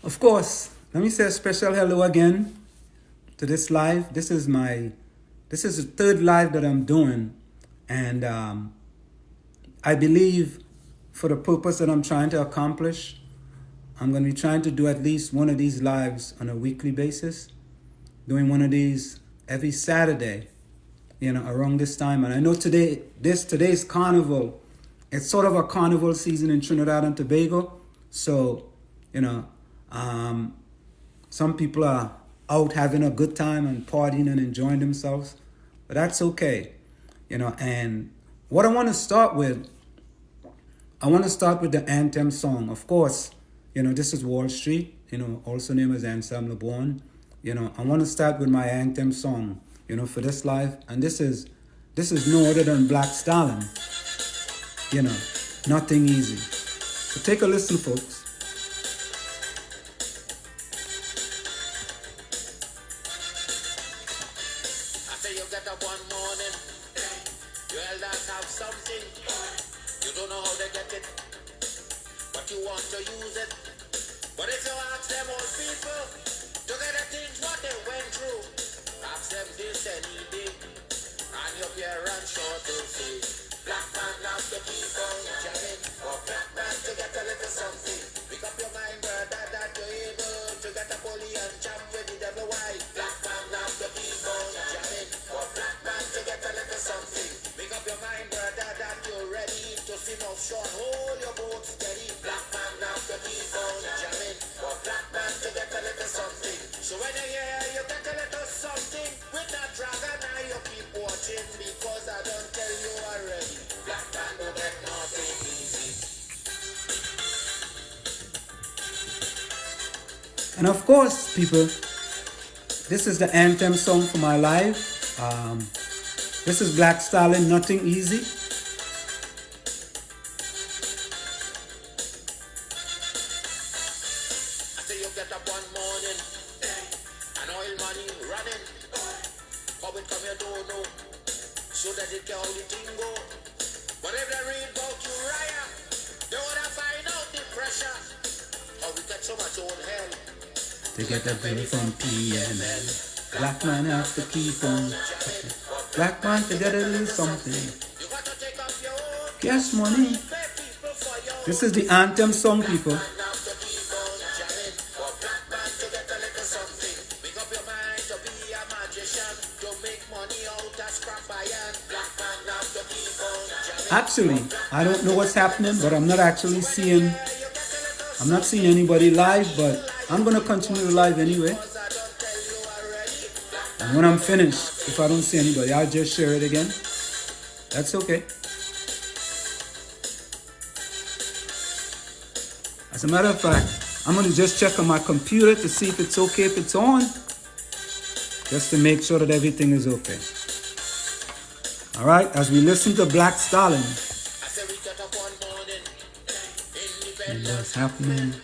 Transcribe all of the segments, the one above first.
Of course, let me say a special hello again to this live. This is the third live that I'm doing, and I believe for the purpose that I'm trying to accomplish, I'm going to be trying to do at least one of these lives on a weekly basis, doing one of these every Saturday, around this time. And I know today's carnival. It's sort of a carnival season in Trinidad and Tobago, so some people are out having a good time and partying and enjoying themselves, but that's okay, And what I want to start with, the anthem song. Of course, this is Wall Street, also known as Anselm LeBron. I want to start with my anthem song, for this live, and this is no other than Black Stalin. Nothing easy. So take a listen, folks. And of course, people, this is the anthem song for my life. This is Black Stalin, Nothing Easy. To get the bill from PNL. Black man have to keep on. Black man to get a little something. Cash money. This is the anthem song, people. Actually, I don't know what's happening, but I'm not seeing anybody live, but I'm going to continue the live anyway. And when I'm finished, if I don't see anybody, I'll just share it again. That's okay. As a matter of fact, I'm going to just check on my computer to see if it's okay, if it's on. Just to make sure that everything is okay. All right, as we listen to Black Stalin. And what's happening?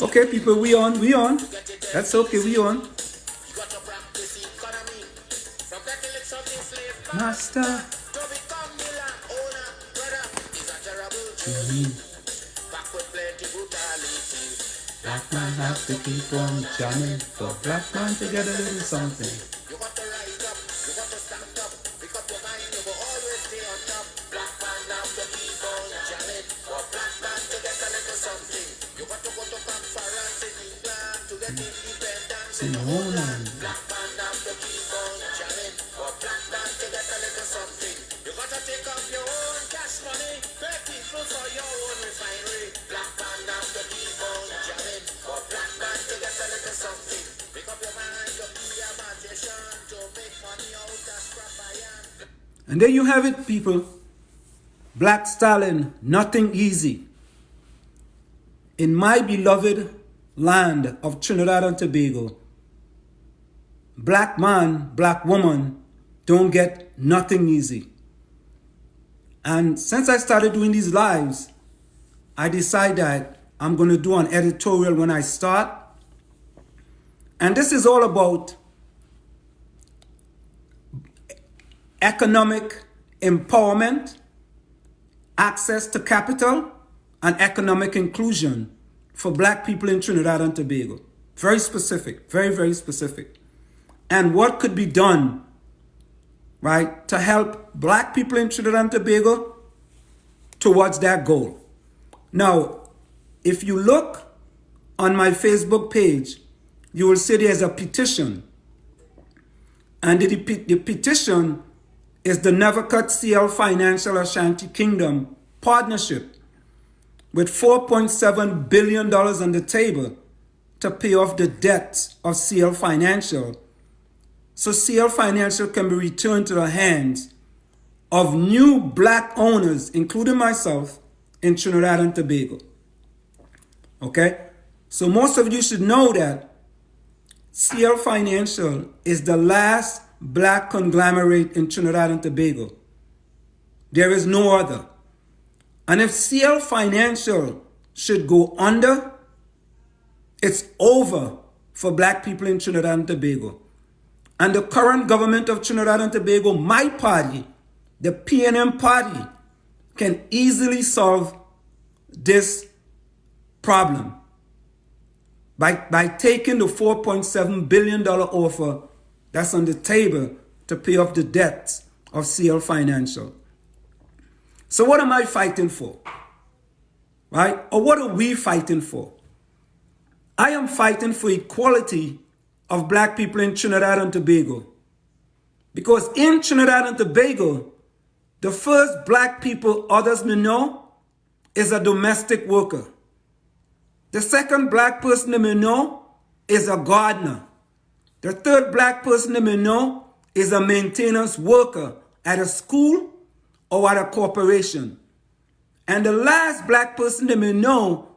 Okay, people, we on. That's okay, we on. Master. Black man have to keep on jamming for black man to get a little something. You got to rise up, you got to stand up, pick up your take up your own cash money, pay people for your own refinery. Black man have to keep on jamming, for black man to get a little something. Pick up your mind, to be a magician, to make money out of scrap iron. And there you have it, people. Black Stalin, nothing easy. In my beloved land of Trinidad and Tobago, black man, black woman don't get nothing easy. And since I started doing these lives, I decided that I'm going to do an editorial when I start. And this is all about economic empowerment, access to capital, and economic inclusion for black people in Trinidad and Tobago. Very specific, very, very specific. And what could be done, right, to help black people in Trinidad and Tobago towards that goal. Now, if you look on my Facebook page, you will see there's a petition. And the petition is the NEVICOTT-CL Financial-Ashanti Kingdom Partnership with $4.7 billion on the table to pay off the debts of CL Financial, so CL Financial can be returned to the hands of new black owners, including myself, in Trinidad and Tobago. Okay? So most of you should know that CL Financial is the last black conglomerate in Trinidad and Tobago. There is no other. And if CL Financial should go under, it's over for black people in Trinidad and Tobago. And the current government of Trinidad and Tobago, my party, the PNM party, can easily solve this problem by taking the $4.7 billion offer that's on the table to pay off the debts of CL Financial. So what am I fighting for? Right? Or what are we fighting for? I am fighting for equality of black people in Trinidad and Tobago. Because in Trinidad and Tobago, the first black people others may know is a domestic worker. The second black person they may know is a gardener. The third black person they may know is a maintenance worker at a school or at a corporation. And the last black person they may know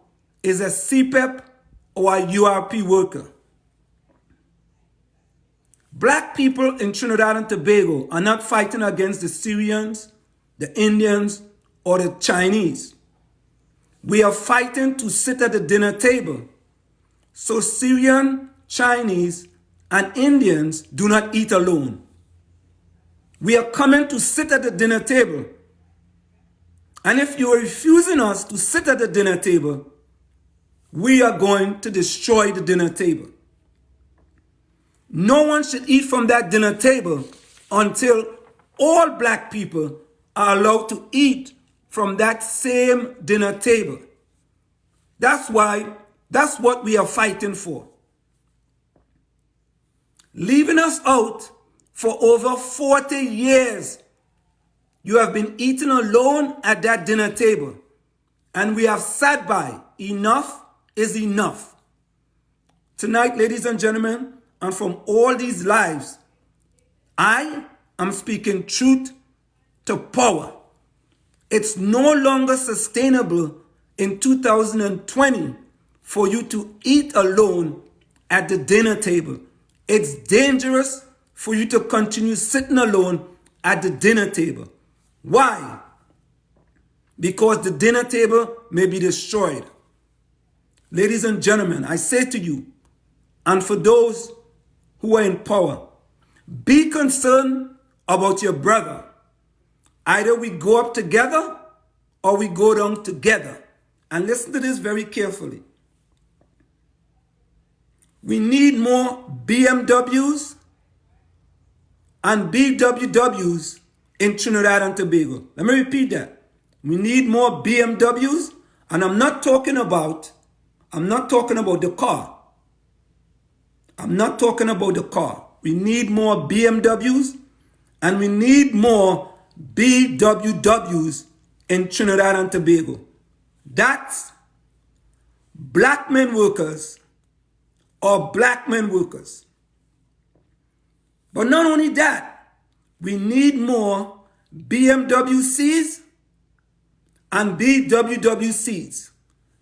is a CPEP or a URP worker. Black people in Trinidad and Tobago are not fighting against the Syrians, the Indians, or the Chinese. We are fighting to sit at the dinner table so Syrian, Chinese, and Indians do not eat alone. We are coming to sit at the dinner table. And if you are refusing us to sit at the dinner table, we are going to destroy the dinner table. No one should eat from that dinner table until all black people are allowed to eat from that same dinner table. That's what we are fighting for. Leaving us out for over 40 years, you have been eating alone at that dinner table. And we have sat by. Enough is enough. Tonight, ladies and gentlemen, and from all these lives, I am speaking truth to power. It's no longer sustainable in 2020 for you to eat alone at the dinner table. It's dangerous for you to continue sitting alone at the dinner table. Why? Because the dinner table may be destroyed. Ladies and gentlemen, I say to you, and for those who are in power, be concerned about your brother. Either we go up together or we go down together. And listen to this very carefully. We need more BMWs and BWWs in Trinidad and Tobago. Let me repeat that. We need more BMWs, and I'm not talking about the car. I'm not talking about the car. We need more BMWs and we need more BWWs in Trinidad and Tobago. That's black men workers or black men workers. But not only that, we need more BMWCs and BWWCs.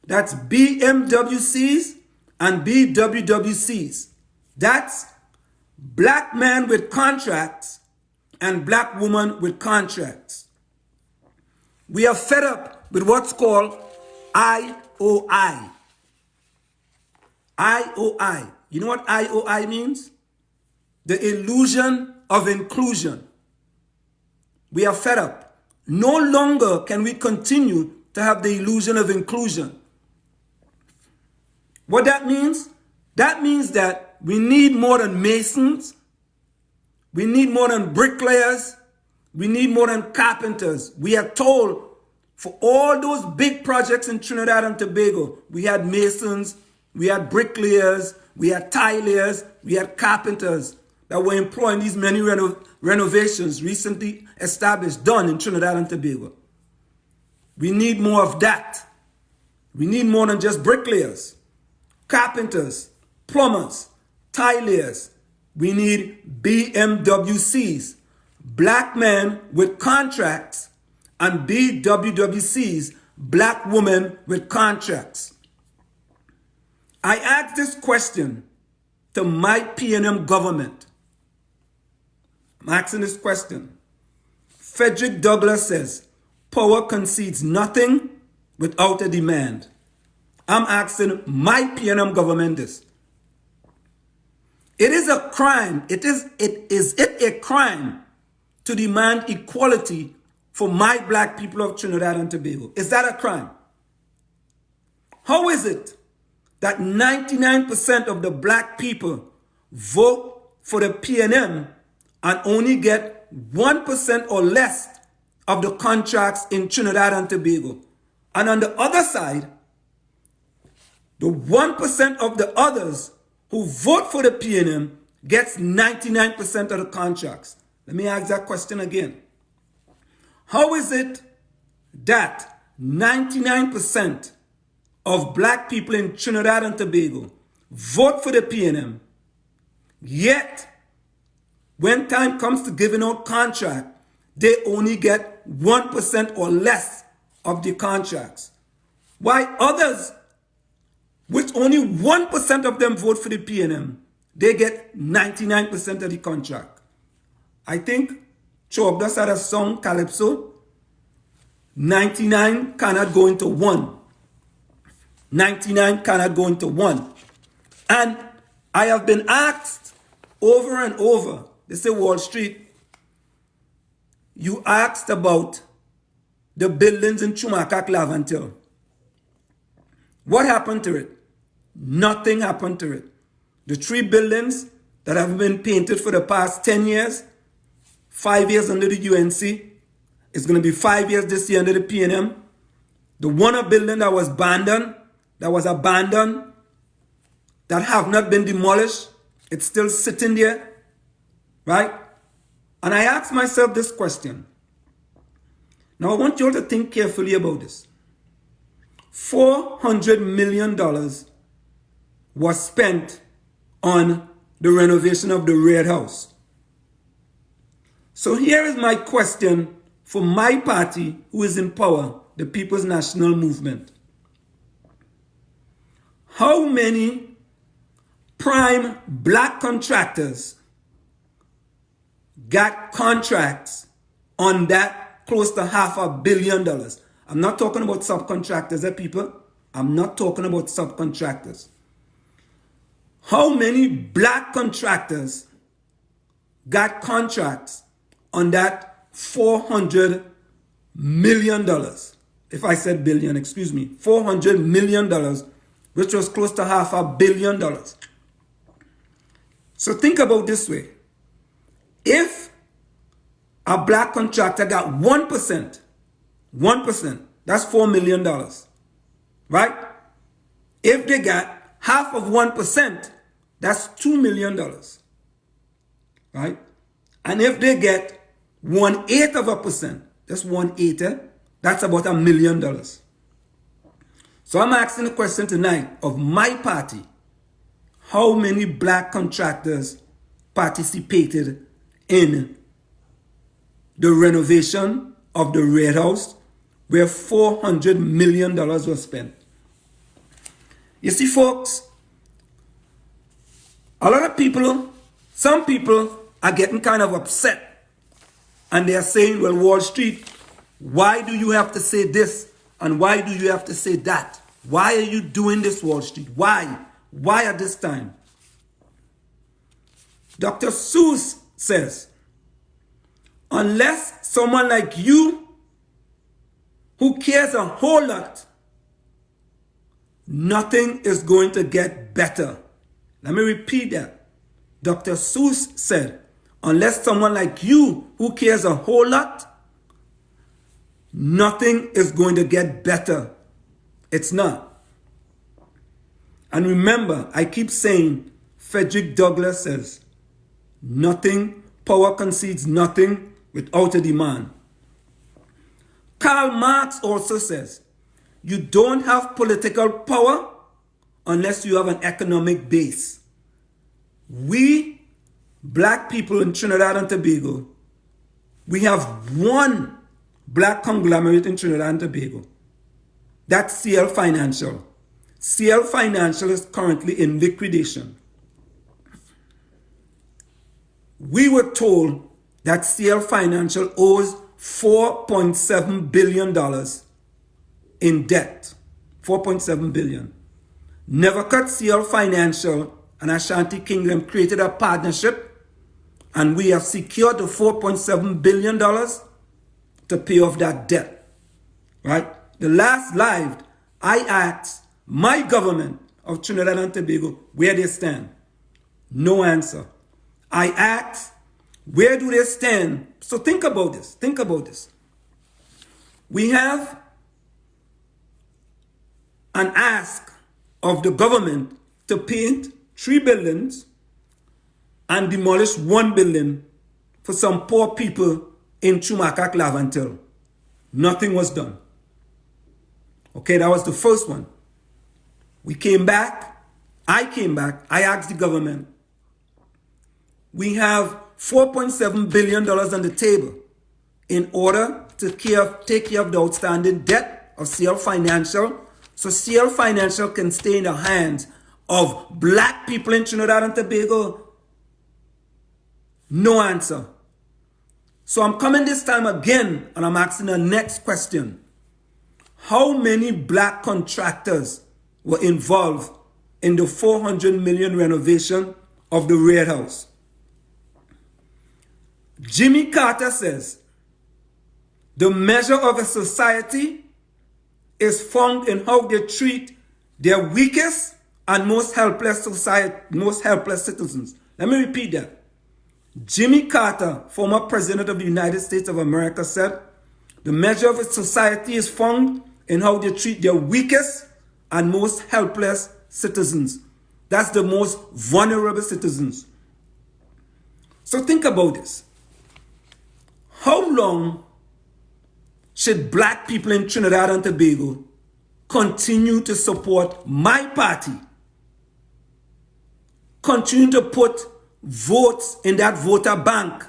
That's BMWCs and BWWCs. That's black men with contracts and black women with contracts. We are fed up with what's called IOI. IOI. You know what IOI means? The illusion of inclusion. We are fed up. No longer can we continue to have the illusion of inclusion. What that means? That means that we need more than masons. We need more than bricklayers. We need more than carpenters. We are told for all those big projects in Trinidad and Tobago, we had masons, we had bricklayers, we had tilers, we had carpenters that were employing these many renovations recently established, done in Trinidad and Tobago. We need more of that. We need more than just bricklayers, carpenters, plumbers, tilers. We need BMWCs, black men with contracts, and BWWCs, black women with contracts. I asked this question to my PNM government. I'm asking this question. Frederick Douglass says, power concedes nothing without a demand. I'm asking my PNM government this. It is a crime. Is it a crime to demand equality for my black people of Trinidad and Tobago? Is that a crime? How is it that 99% of the black people vote for the PNM and only get 1% or less of the contracts in Trinidad and Tobago? And on the other side, the 1% of the others who vote for the PNM gets 99% of the contracts. Let me ask that question again. How is it that 99% of black people in Trinidad and Tobago vote for the PNM, yet when time comes to giving out contract, they only get 1% or less of the contracts? Why others, which only 1% of them vote for the PNM, they get 99% of the contract? I think Chobdas had a song, Calypso, 99 cannot go into 1. 99 cannot go into 1. And I have been asked over and over, they say, Wall Street, you asked about the buildings in Chumakak-Laventille. What happened to it? Nothing happened to it. The 3 buildings that have been painted for the past 10 years, 5 years under the UNC, it's going to be 5 years this year under the PNM. The one building that was abandoned, that have not been demolished, it's still sitting there, right? And I asked myself this question. Now I want you all to think carefully about this. $400 million was spent on the renovation of the Red House. So here is my question for my party, who is in power, the People's National Movement. How many prime black contractors got contracts on that close to $500 million? I'm not talking about subcontractors, people. I'm not talking about subcontractors. How many black contractors got contracts on that $400 million? If I said billion, excuse me, $400 million, which was close to $500 million. So think about this way. If a black contractor got 1%, that's $4 million, right? If they got half of 1%, that's $2 million, right? And if they get 1/8%. Just 1/8, eh? That's about $1 million. So I'm asking the question tonight of my party. How many black contractors participated in the renovation of the Red House where $400 million was spent? You see, folks, a lot of people, some people are getting kind of upset and they are saying, well, Wall Street, why do you have to say this and why do you have to say that? Why are you doing this, Wall Street? Why? Why at this time? Dr. Seuss says, unless someone like you who cares a whole lot, nothing is going to get better. Let me repeat that. Dr. Seuss said, unless someone like you who cares a whole lot, nothing is going to get better. It's not. And remember, I keep saying, Frederick Douglass says, power concedes nothing without a demand. Karl Marx also says, you don't have political power unless you have an economic base. We, black people in Trinidad and Tobago, we have one black conglomerate in Trinidad and Tobago. That's CL Financial. CL Financial is currently in liquidation. We were told that CL Financial owes $4.7 billion in debt. $4.7 billion. NEVICOTT-CL Financial and Ashanti Kingdom created a partnership and we have secured the $4.7 billion to pay off that debt. Right? The last live, I asked my government of Trinidad and Tobago where they stand. No answer. I asked, where do they stand? So think about this. Think about this. We have an ask of the government to paint 3 buildings and demolish 1 building for some poor people in Chumakak-Lavantil. Nothing was done. Okay, that was the first one. We came back. I came back. I asked the government. We have $4.7 billion on the table in order to take care of the outstanding debt of CL Financial, so CL Financial can stay in the hands of black people in Trinidad and Tobago. No answer. So I'm coming this time again and I'm asking the next question. How many black contractors were involved in the $400 million renovation of the Red House? Jimmy Carter says, the measure of a society is found in how they treat their weakest and most helpless citizens. Let me repeat that. Jimmy Carter, former president of the United States of America, said, the measure of a society is found in how they treat their weakest and most helpless citizens. That's the most vulnerable citizens. So think about this. How long should black people in Trinidad and Tobago continue to support my party? Continue to put votes in that voter bank.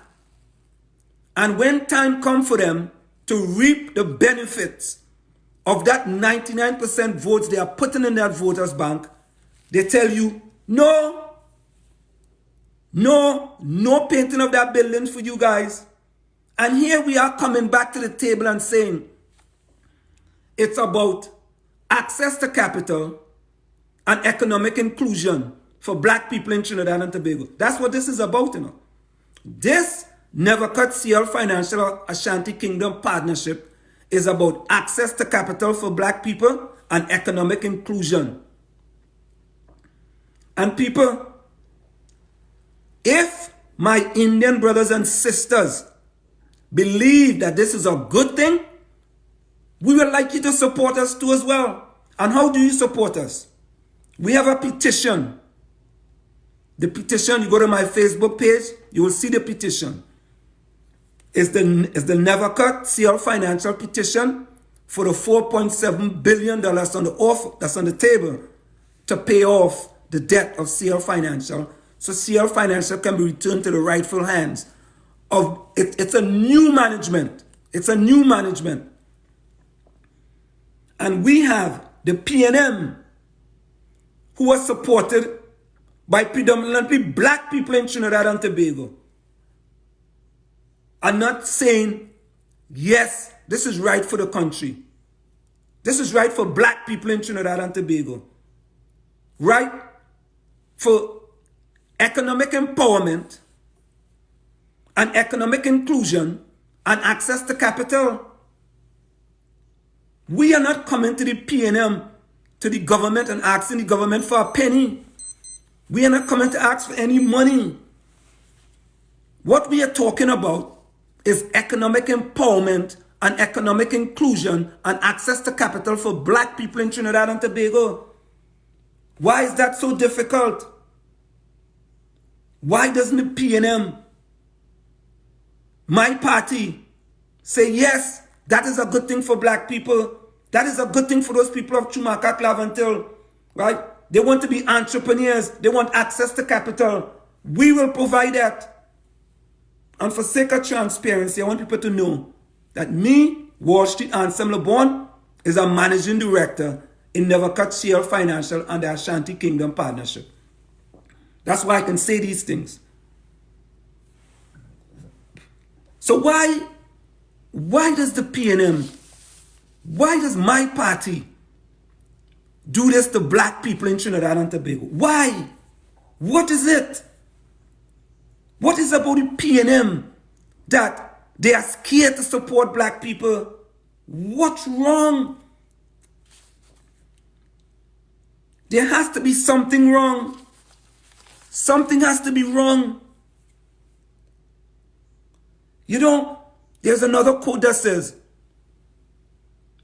And when time comes for them to reap the benefits of that 99% votes they are putting in that voters bank, they tell you, no painting of that building for you guys. And here we are coming back to the table and saying, it's about access to capital and economic inclusion for black people in Trinidad and Tobago. That's what this is about, you know. This NEVICOTT-CL Financial Ashanti Kingdom Partnership is about access to capital for black people and economic inclusion. And people, if my Indian brothers and sisters believe that this is a good thing, we would like you to support us too as well. And how do you support us? We have a petition. The petition, you go to my Facebook page, you will see the petition. is the NEVICOTT-CL financial petition for the $4.7 billion that's on the table to pay off the debt of CL Financial, so CL Financial can be returned to the rightful hands of it. It's a new management. It's a new management. And we have the PNM, who are supported by predominantly black people in Trinidad and Tobago, are not saying, yes, this is right for the country. This is right for black people in Trinidad and Tobago. Right for economic empowerment and economic inclusion and access to capital. We are not coming to the PNM, to the government, and asking the government for a penny. We are not coming to ask for any money. What we are talking about is economic empowerment and economic inclusion and access to capital for black people in Trinidad and Tobago. Why is that so difficult? Why doesn't the PNM, my party, say, yes, that is a good thing for black people. That is a good thing for those people of Chumaka, Clavantil, right? They want to be entrepreneurs. They want access to capital. We will provide that. And for sake of transparency, I want people to know that me, Wall Street Ansem LeBon, is a managing director in NEVICOTT-CL Financial and the Ashanti Kingdom Partnership. That's why I can say these things. So why does the PNM, why does my party do this to black people in Trinidad and Tobago? Why? What is it? What is about the PNM that they are scared to support black people? What's wrong? There has to be something wrong. Something has to be wrong. You know, there's another quote that says,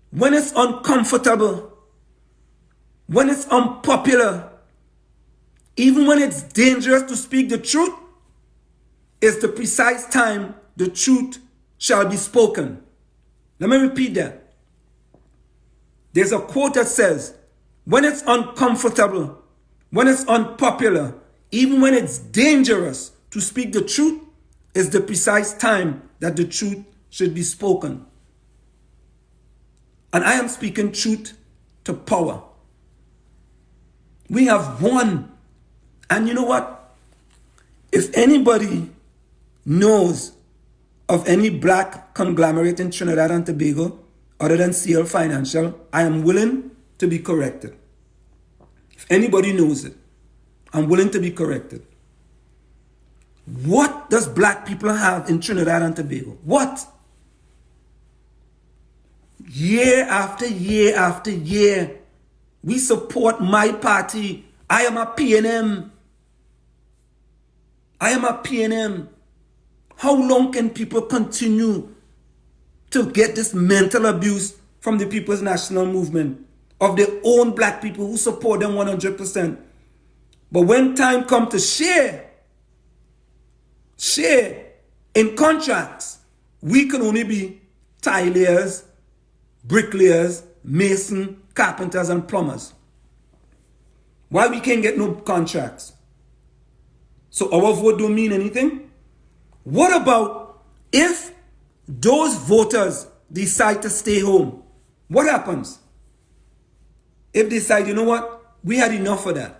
when it's uncomfortable, when it's unpopular, even when it's dangerous to speak the truth, is the precise time the truth shall be spoken. Let me repeat that. There's a quote that says, when it's uncomfortable, when it's unpopular, even when it's dangerous to speak the truth, is the precise time that the truth should be spoken. And I am speaking truth to power. We have won. And you know what? If anybody knows of any black conglomerate in Trinidad and Tobago other than CL Financial, I am willing to be corrected. If anybody knows it, I'm willing to be corrected. What does black people have in Trinidad and Tobago? What? Year after year after year, we support my party. I am a PNM. I am a PNM. How long can people continue to get this mental abuse from the People's National Movement, of their own black people who support them 100%? But when time comes to share in contracts, we can only be tilers, bricklayers, mason, carpenters, and plumbers. Why we can't get no contracts? So our vote don't mean anything? What about if those voters decide to stay home? What happens? If they decide, you know what, we had enough of that.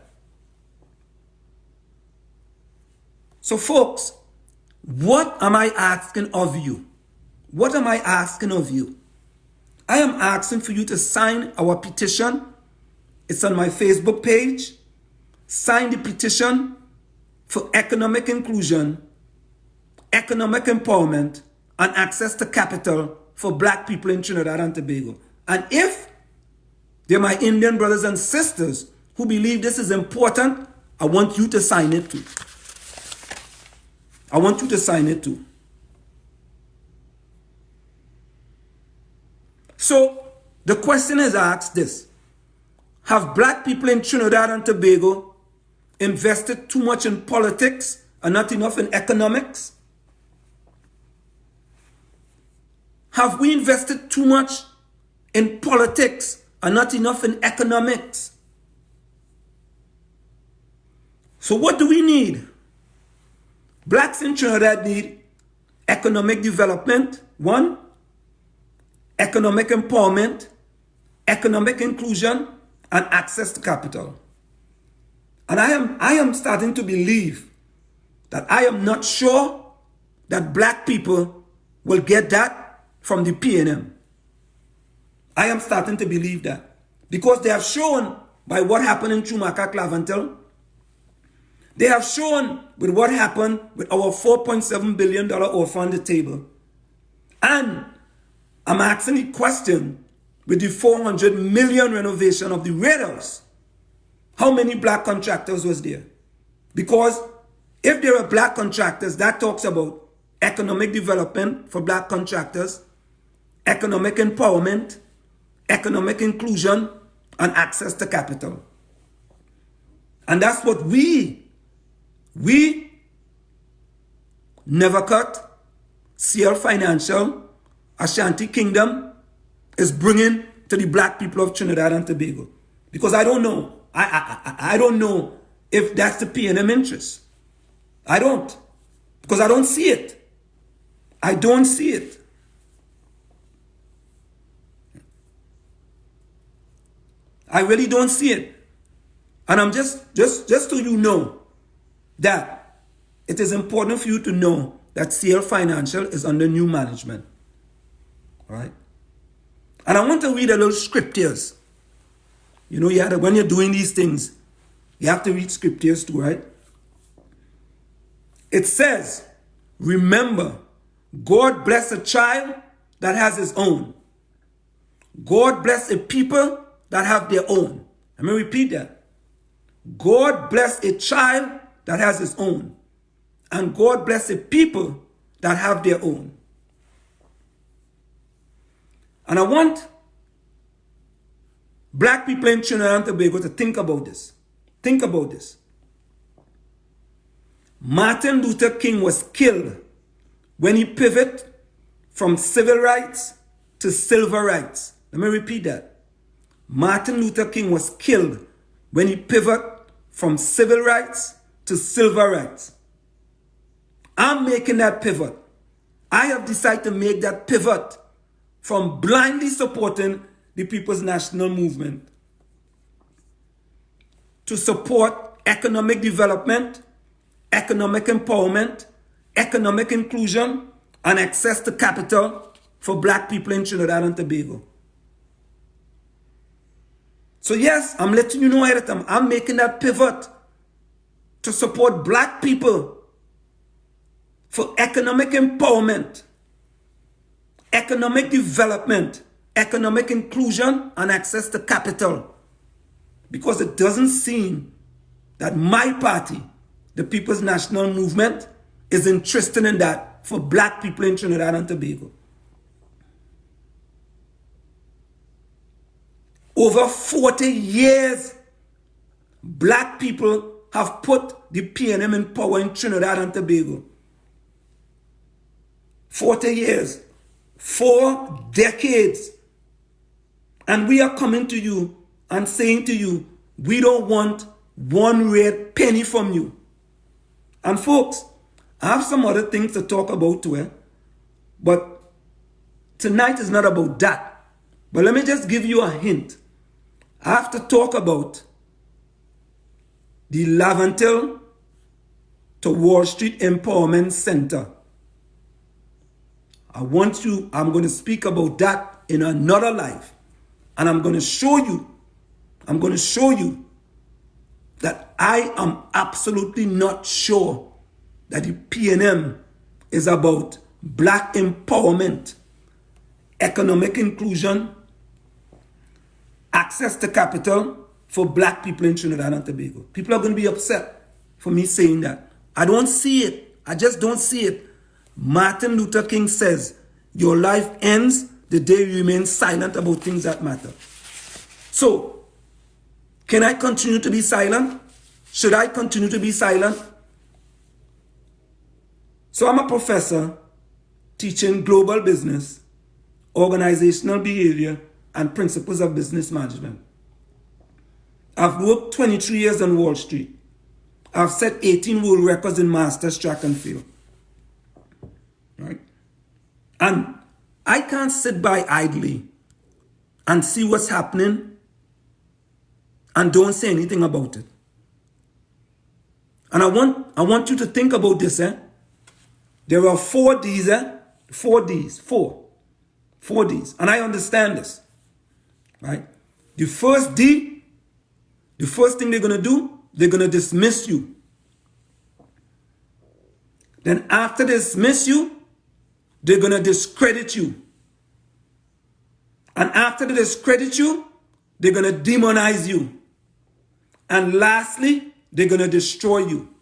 So folks, what am I asking of you? What am I asking of you? I am asking for you to sign our petition. It's on my Facebook page. Sign the petition for economic inclusion, economic empowerment, and access to capital for black people in Trinidad and Tobago. And if they're my Indian brothers and sisters who believe this is important, I want you to sign it too. I want you to sign it too. So the question is asked this: have black people in Trinidad and Tobago invested too much in politics and not enough in economics? Have we invested too much in politics and not enough in economics? So what do we need? Blacks in Trinidad need economic development, one, economic empowerment, economic inclusion, and access to capital. And I am starting to believe that I am not sure that black people will get that from the PNM. I am starting to believe that. Because they have shown by what happened in Chumaka-Clavantil, they have shown with what happened with our $4.7 billion offer on the table. And I'm asking the question with the $400 million renovation of the Red House. How many black contractors was there? Because if there are black contractors, that talks about economic development for black contractors, economic empowerment, economic inclusion, and access to capital. And that's what we NEVICOTT-CL Financial, Ashanti Kingdom, is bringing to the black people of Trinidad and Tobago. Because I don't know. I don't know if that's the PNM interest. I don't. Because I don't see it. I don't see it. I really don't see it. And I'm just so you know that it is important for you to know that CL Financial is under new management. All right? And I want to read a little scriptures. You know, when you're doing these things, you have to read scriptures too, right? It says, remember, God bless a child that has his own. God bless a people that have their own. Let me repeat that. God bless a child that has his own. And God bless a people that have their own. And I want black people in Trinidad and Tobago to think about this. Think about this. Martin Luther King was killed when he pivoted from civil rights to civil rights. Let me repeat that. Martin Luther King was killed when he pivoted from civil rights to civil rights. I'm making that pivot. I have decided to make that pivot from blindly supporting the People's National Movement to support economic development, economic empowerment, economic inclusion, and access to capital for black people in Trinidad and Tobago. So yes, I'm letting you know ahead of time, I'm making that pivot to support black people for economic empowerment, economic development, economic inclusion, and access to capital. Because it doesn't seem that my party, the People's National Movement, is interested in that for black people in Trinidad and Tobago. Over 40 years, black people have put the PNM in power in Trinidad and Tobago. 40 years, 4 decades. And we are coming to you and saying to you, we don't want one red penny from you. And folks, I have some other things to talk about too, but tonight is not about that. But let me just give you a hint. I have to talk about the Lavantil to Wall Street Empowerment Center. I'm going to speak about that in another life. And I'm going to show you that I am absolutely not sure that the PNM is about black empowerment, economic inclusion, access to capital for black people in Trinidad and Tobago. People are going to be upset for me saying that. I don't see it. I just don't see it. Martin Luther King says, your life ends the day you remain silent about things that matter. So, can I continue to be silent? Should I continue to be silent? So I'm a professor teaching global business organizational behavior, and principles of business management. I've worked 23 years on Wall Street. I've set 18 world records in masters track and field. Right? And I can't sit by idly and see what's happening and don't say anything about it. And I want you to think about this. There are 4 Ds. 4 Ds. 4 Ds. And I understand this. Right? The first D, the first thing they're going to do, they're going to dismiss you. Then after they dismiss you, they're going to discredit you. And after they discredit you, they're going to demonize you. And lastly, they're going to destroy you.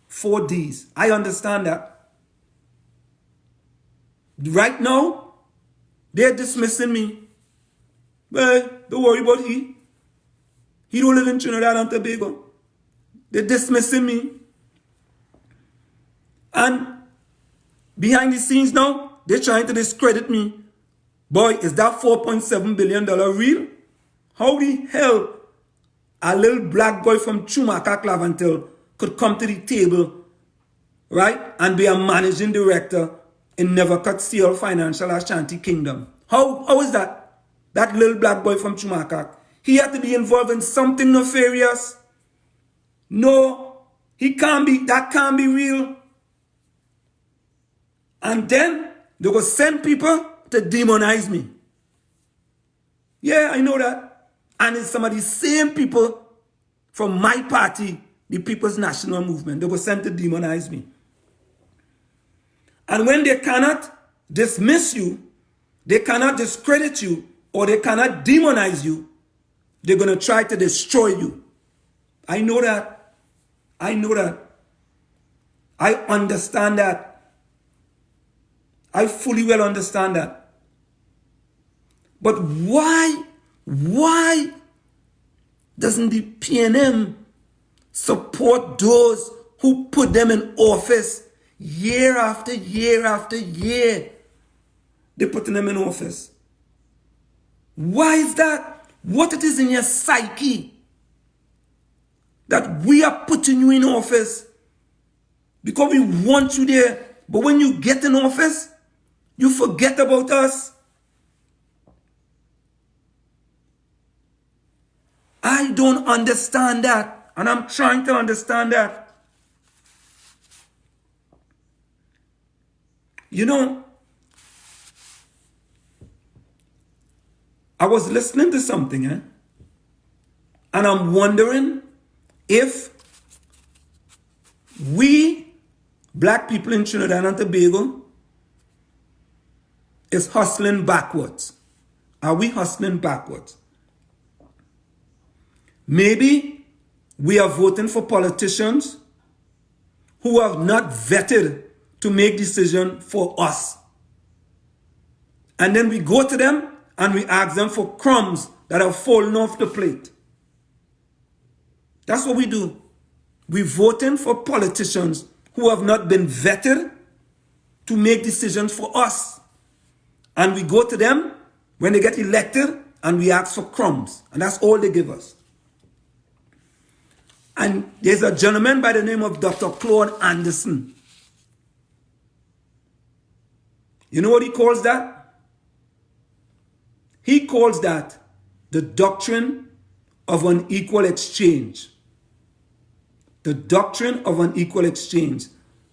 4 Ds. I understand that. Right now, they're dismissing me. Well, don't worry about he. He don't live in Trinidad and Tobago. They're dismissing me. And behind the scenes now, they're trying to discredit me. Boy, is that $4.7 billion real? How the hell a little black boy from Chumaka-Clavantil could come to the table, right, and be a managing director in NEVICOTT-CL Financial Ashanti Kingdom? How is that? That little black boy from Chumaka. He had to be involved in something nefarious. No, he can't be. That can't be real. And then they will send people to demonize me. Yeah, I know that. And it's some of the same people from my party, the People's National Movement. They were sent to demonize me. And when they cannot dismiss you, they cannot discredit you, or they cannot demonize you, they're going to try to destroy you. I know that. I know that. I understand that. I fully well understand that. But why doesn't the PNM support those who put them in office year after year after year? They're putting them in office. Why is that? What it is in your psyche that we are putting you in office because we want you there, but when you get in office, you forget about us? I don't understand that, and I'm trying to understand that. You know, I was listening to something, and I'm wondering if we, black people in Trinidad and Tobago, is hustling backwards. Are we hustling backwards? Maybe we are voting for politicians who have not vetted to make decisions for us. And then we go to them and we ask them for crumbs that have fallen off the plate. That's what we do. We're voting for politicians who have not been vetted to make decisions for us. And we go to them when they get elected and we ask for crumbs. And that's all they give us. And there's a gentleman by the name of Dr. Claude Anderson. You know what he calls that? He calls that the doctrine of unequal exchange. The doctrine of unequal exchange.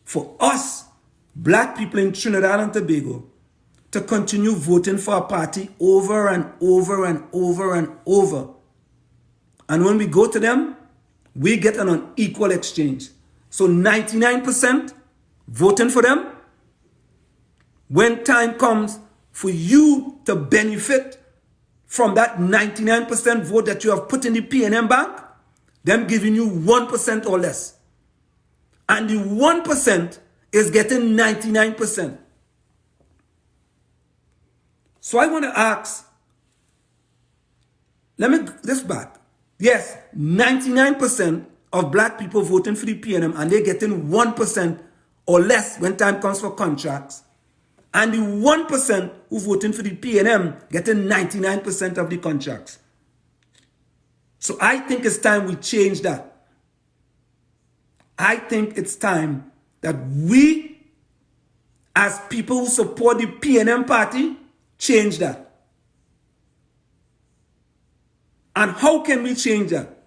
For us, black people in Trinidad and Tobago, to continue voting for a party over and over and over and over. And when we go to them, we get an unequal exchange. So 99% voting for them. When time comes for you to benefit from that 99% vote that you have put in the PNM bank, them giving you 1% or less. And the 1% is getting 99%. So I want to ask, this back. Yes, 99% of black people voting for the PNM and they're getting 1% or less when time comes for contracts. and the 1% who voting for the PNM getting 99% of the contracts. So I think it's time we change that. I think it's time that we, as people who support the PNM party, change that. And how can we change that?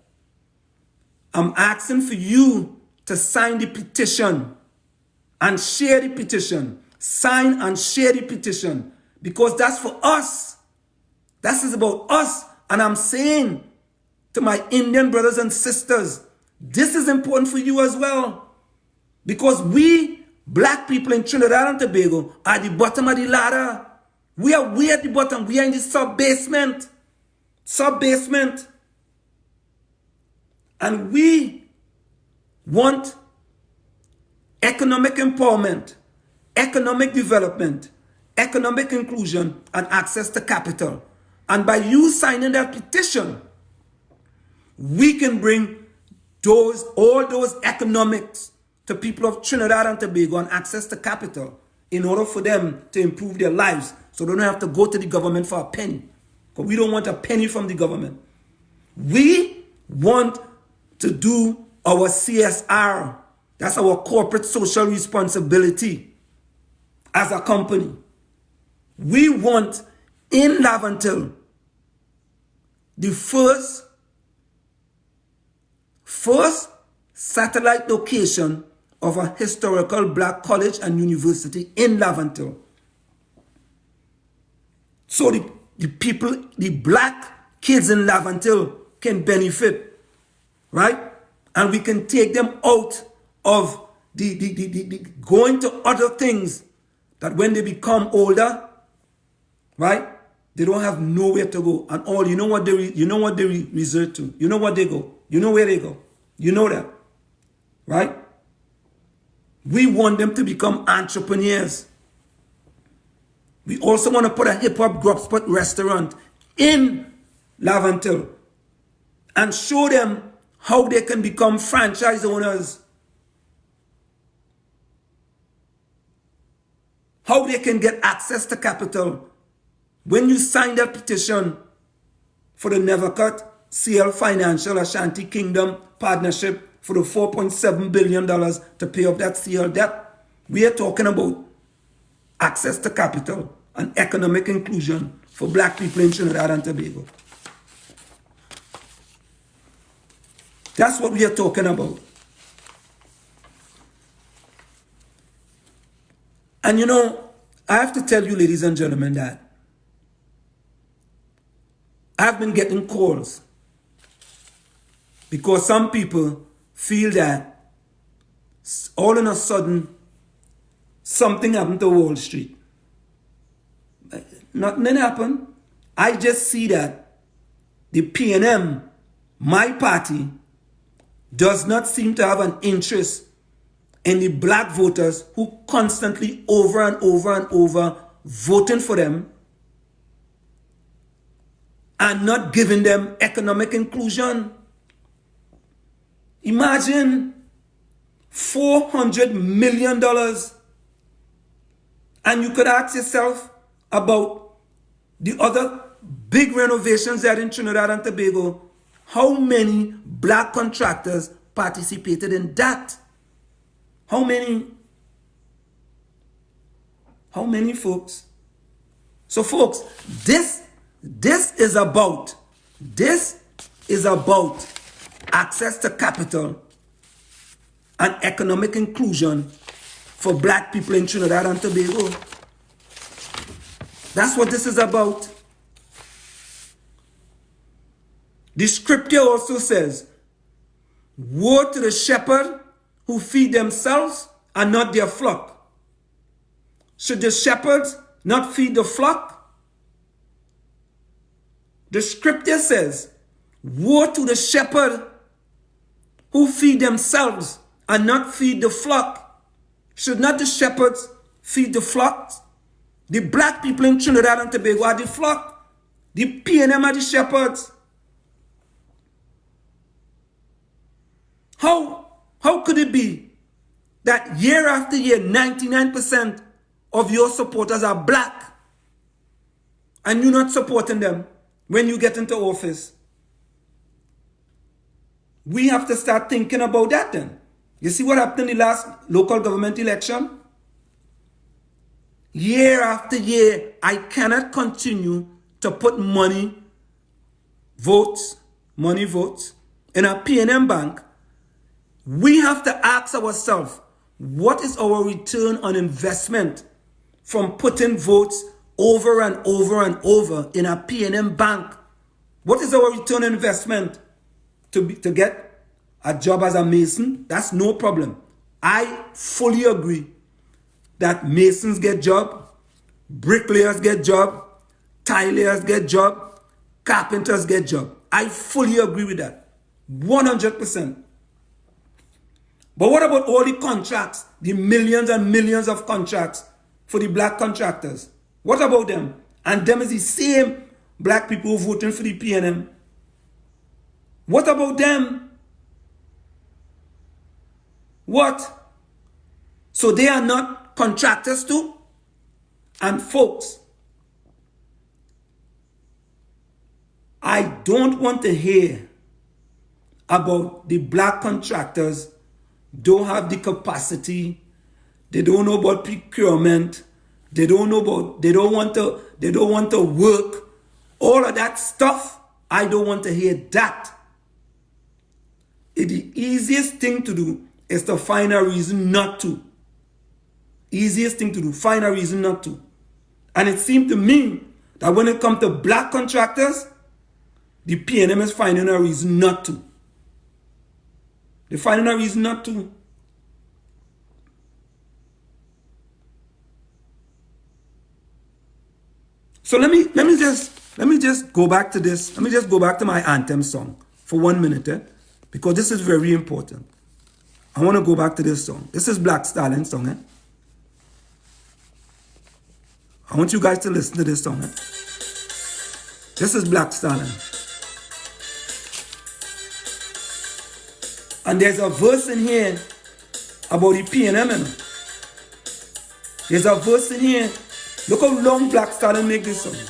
I'm asking for you to sign the petition and share the petition. Sign and share the petition, because that's for us. That is about us. And I'm saying to my Indian brothers and sisters, this is important for you as well. Because we, black people in Trinidad and Tobago, are the bottom of the ladder. We are way at the bottom. We are in the sub-basement. Sub-basement. And we want economic empowerment, economic development, economic inclusion, and access to capital. And by you signing that petition, we can bring all those economics to people of Trinidad and Tobago and access to capital in order for them to improve their lives, so they don't have to go to the government for a penny. Because we don't want a penny from the government. We want to do our CSR. That's our corporate social responsibility as a company. We want in Laventille the first satellite location of a historical black college and university in Laventille. So the people, the black kids in Laventille can benefit, right? And we can take them out of the going to other things that when they become older, right? They don't have nowhere to go. And all, you know what they resort to. You know what they go. You know where they go. You know that, right? We want them to become entrepreneurs. We also want to put a hip-hop grub spot restaurant in Laventille and show them how they can become franchise owners, how they can get access to capital. When you sign that petition for the NEVICOTT-CL Financial Ashanti Kingdom Partnership for the $4.7 billion to pay off that CL debt, we are talking about access to capital and economic inclusion for black people in Trinidad and Tobago. That's what we are talking about. And you know, I have to tell you, ladies and gentlemen, that I've been getting calls because some people feel that all of a sudden something happened to Wall Street. Nothing happened. I just see that the PNM, my party, does not seem to have an interest in the black voters who constantly over and over and over voting for them and not giving them economic inclusion. Imagine $400 million. And you could ask yourself about the other big renovations there in Trinidad and Tobago. How many black contractors participated in that? How many? How many, folks? So, folks, this is about access to capital and economic inclusion for black people in Trinidad and Tobago. That's what this is about. The scripture also says, woe to the shepherd who feed themselves and not their flock. Should the shepherds not feed the flock? The scripture says, woe to the shepherd who feed themselves and not feed the flock. Should not the shepherds feed the flocks? The black people in Trinidad and Tobago are the flock. The PNM are the shepherds. How could it be that year after year, 99% of your supporters are black and you're not supporting them when you get into office. We have to start thinking about that then. You see what happened in the last local government election? Year after year, I cannot continue to put money votes in a P&M bank. We have to ask ourselves, what is our return on investment from putting votes over and over and over in a P&M bank? What is our return on investment to get a job as a mason? That's no problem. I fully agree that masons get job, bricklayers get job, tilers get job, carpenters get job. I fully agree with that. 100%. But what about all the contracts, the millions and millions of contracts for the black contractors? What about them? And them is the same black people voting for the PNM. What about them? What? So they are not contractors too? And folks, I don't want to hear about the black contractors don't have the capacity, they don't know about procurement, they don't want to work, all of that stuff. I don't want to hear that. The easiest thing to do is to find a reason not to. Easiest thing to do, find a reason not to. And it seemed to me that when it comes to black contractors, the PNM is finding a reason not to. They're finding a reason not to. So let me just go back to this. Let me just go back to my anthem song for 1 minute, because this is very important. I want to go back to this song. This is Black Stallion song. I want you guys to listen to this song. This is Black Stallion. And there's a verse in here about the PNM. There's a verse in here. Look how long Black Stallion make this song. You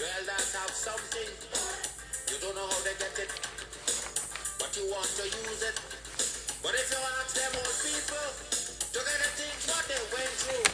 elders have something. You don't know how they get it, but you want to use it. But if you ask them old people, you're gonna think what they went through.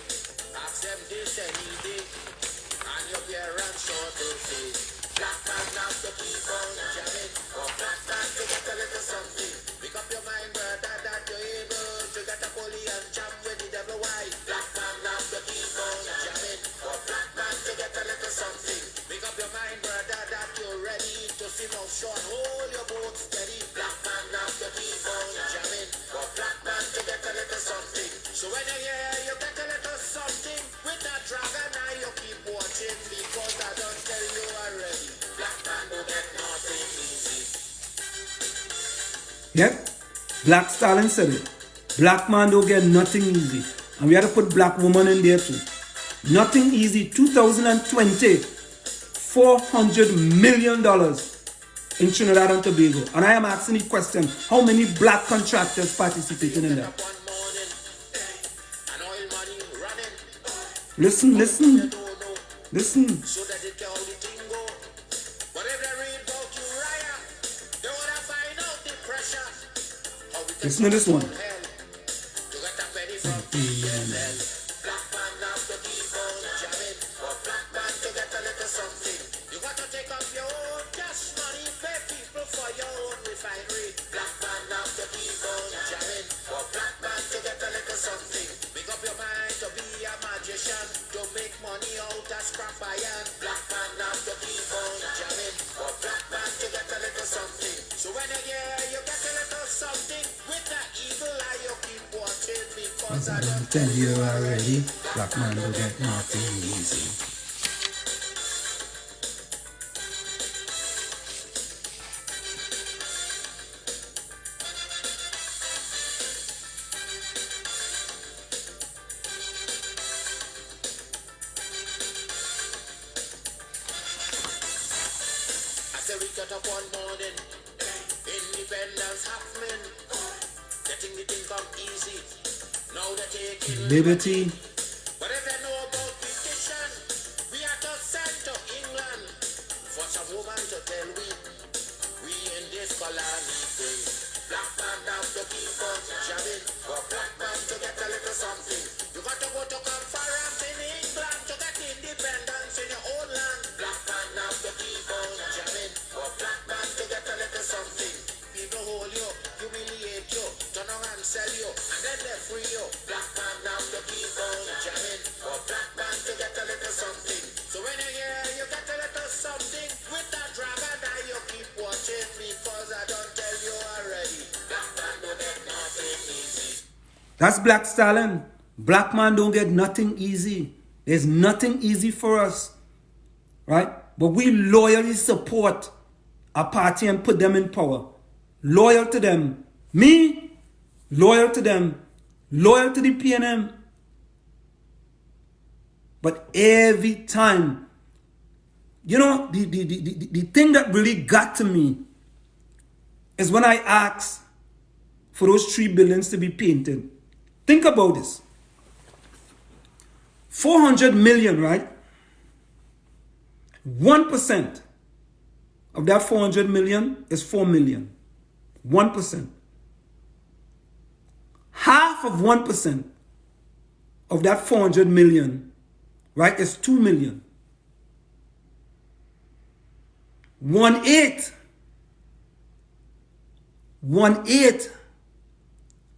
Ask them this any day, and your parents sure to say, black man now to keep on jamming, or black man to get a little something. Make up your mind, brother, that you're able to get a bully and jam with the devil. Why? Black man now to keep on jamming, or black man to get a little something. Make up your mind, brother, that you're ready to see no short. Hold your boat steady. Black man now to keep on jamming, or black man to get a little something. So when you hear you get a little something with that dragon, now you keep watching, because I don't tell you already. Black man don't get nothing easy. Yep, Black Stallion said it. Black man don't get nothing easy. And we had to put black woman in there too. Nothing easy. 2020, $400 million in Trinidad and Tobago. And I am asking the question, how many black contractors participating in that? Listen. Listen. So that it can all the thing go. But if they read about Uriah, they wanna find out the pressure. How we Listen to this one. hell. You got a penny from PNL. Black man now to keep on jamming. Or black man to get a little something. You got to take up your own cash money, pay people for your own refinery. Black man now to keep on jamming. Or black man to get a little something. Make up your mind to be a magician, to make money out of scrap iron. Black man now to keep on jamming, or black man to get a little something. So when you get a little something, with that evil eye you keep watching, because I don't tell you already, black man will get nothing easy. we get up one morning, independence happening, getting the thing come easy. Now they're taking liberty. But tell we in this colony thing. Black man have to keep on jamming, for black man to get a little something. You got to go to FARA in England to get independence in your own land. Black man have to keep on jamming, for black man to get a little something. People hold you, humiliate you, turn around and sell you, and then they free you. Black man have to keep on jamming, for black man to get a little something. So when you hear you get a little something with that dragon, now you keep watching me, cause I don't tell you already. Black man don't get nothing easy. That's Black Stalin. Black man don't get nothing easy. There's nothing easy for us. Right? But we loyally support a party and put them in power. Loyal to them. Me, loyal to them. Loyal to the PNM. But every time, you know, the thing that really got to me is when I asked for those 3 buildings to be painted. Think about this. 400 million, right? 1% of that 400 million is 4 million. 1%. Half of 1% of that 400 million, right, is 2 million. 1/8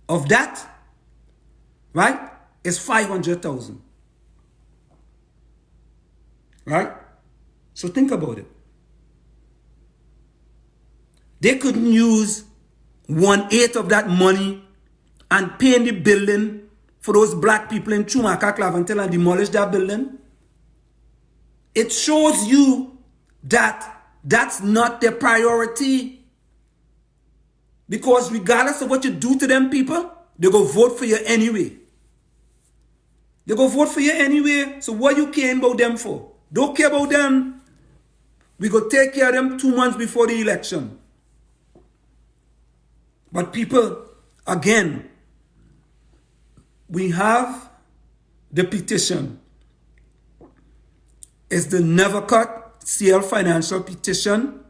of that, right, is 500,000. Right? So think about it. They couldn't use 1/8 of that money and paint the building for those black people in NEVICOTT-CL and demolish that building. It shows you that that's not their priority. Because regardless of what you do to them people, they go vote for you anyway. They go vote for you anyway. So what you caring about them for? Don't care about them. We go take care of them 2 months before the election. But people, again, we have the petition. It's the NEVICOTT-CL Financial Petition.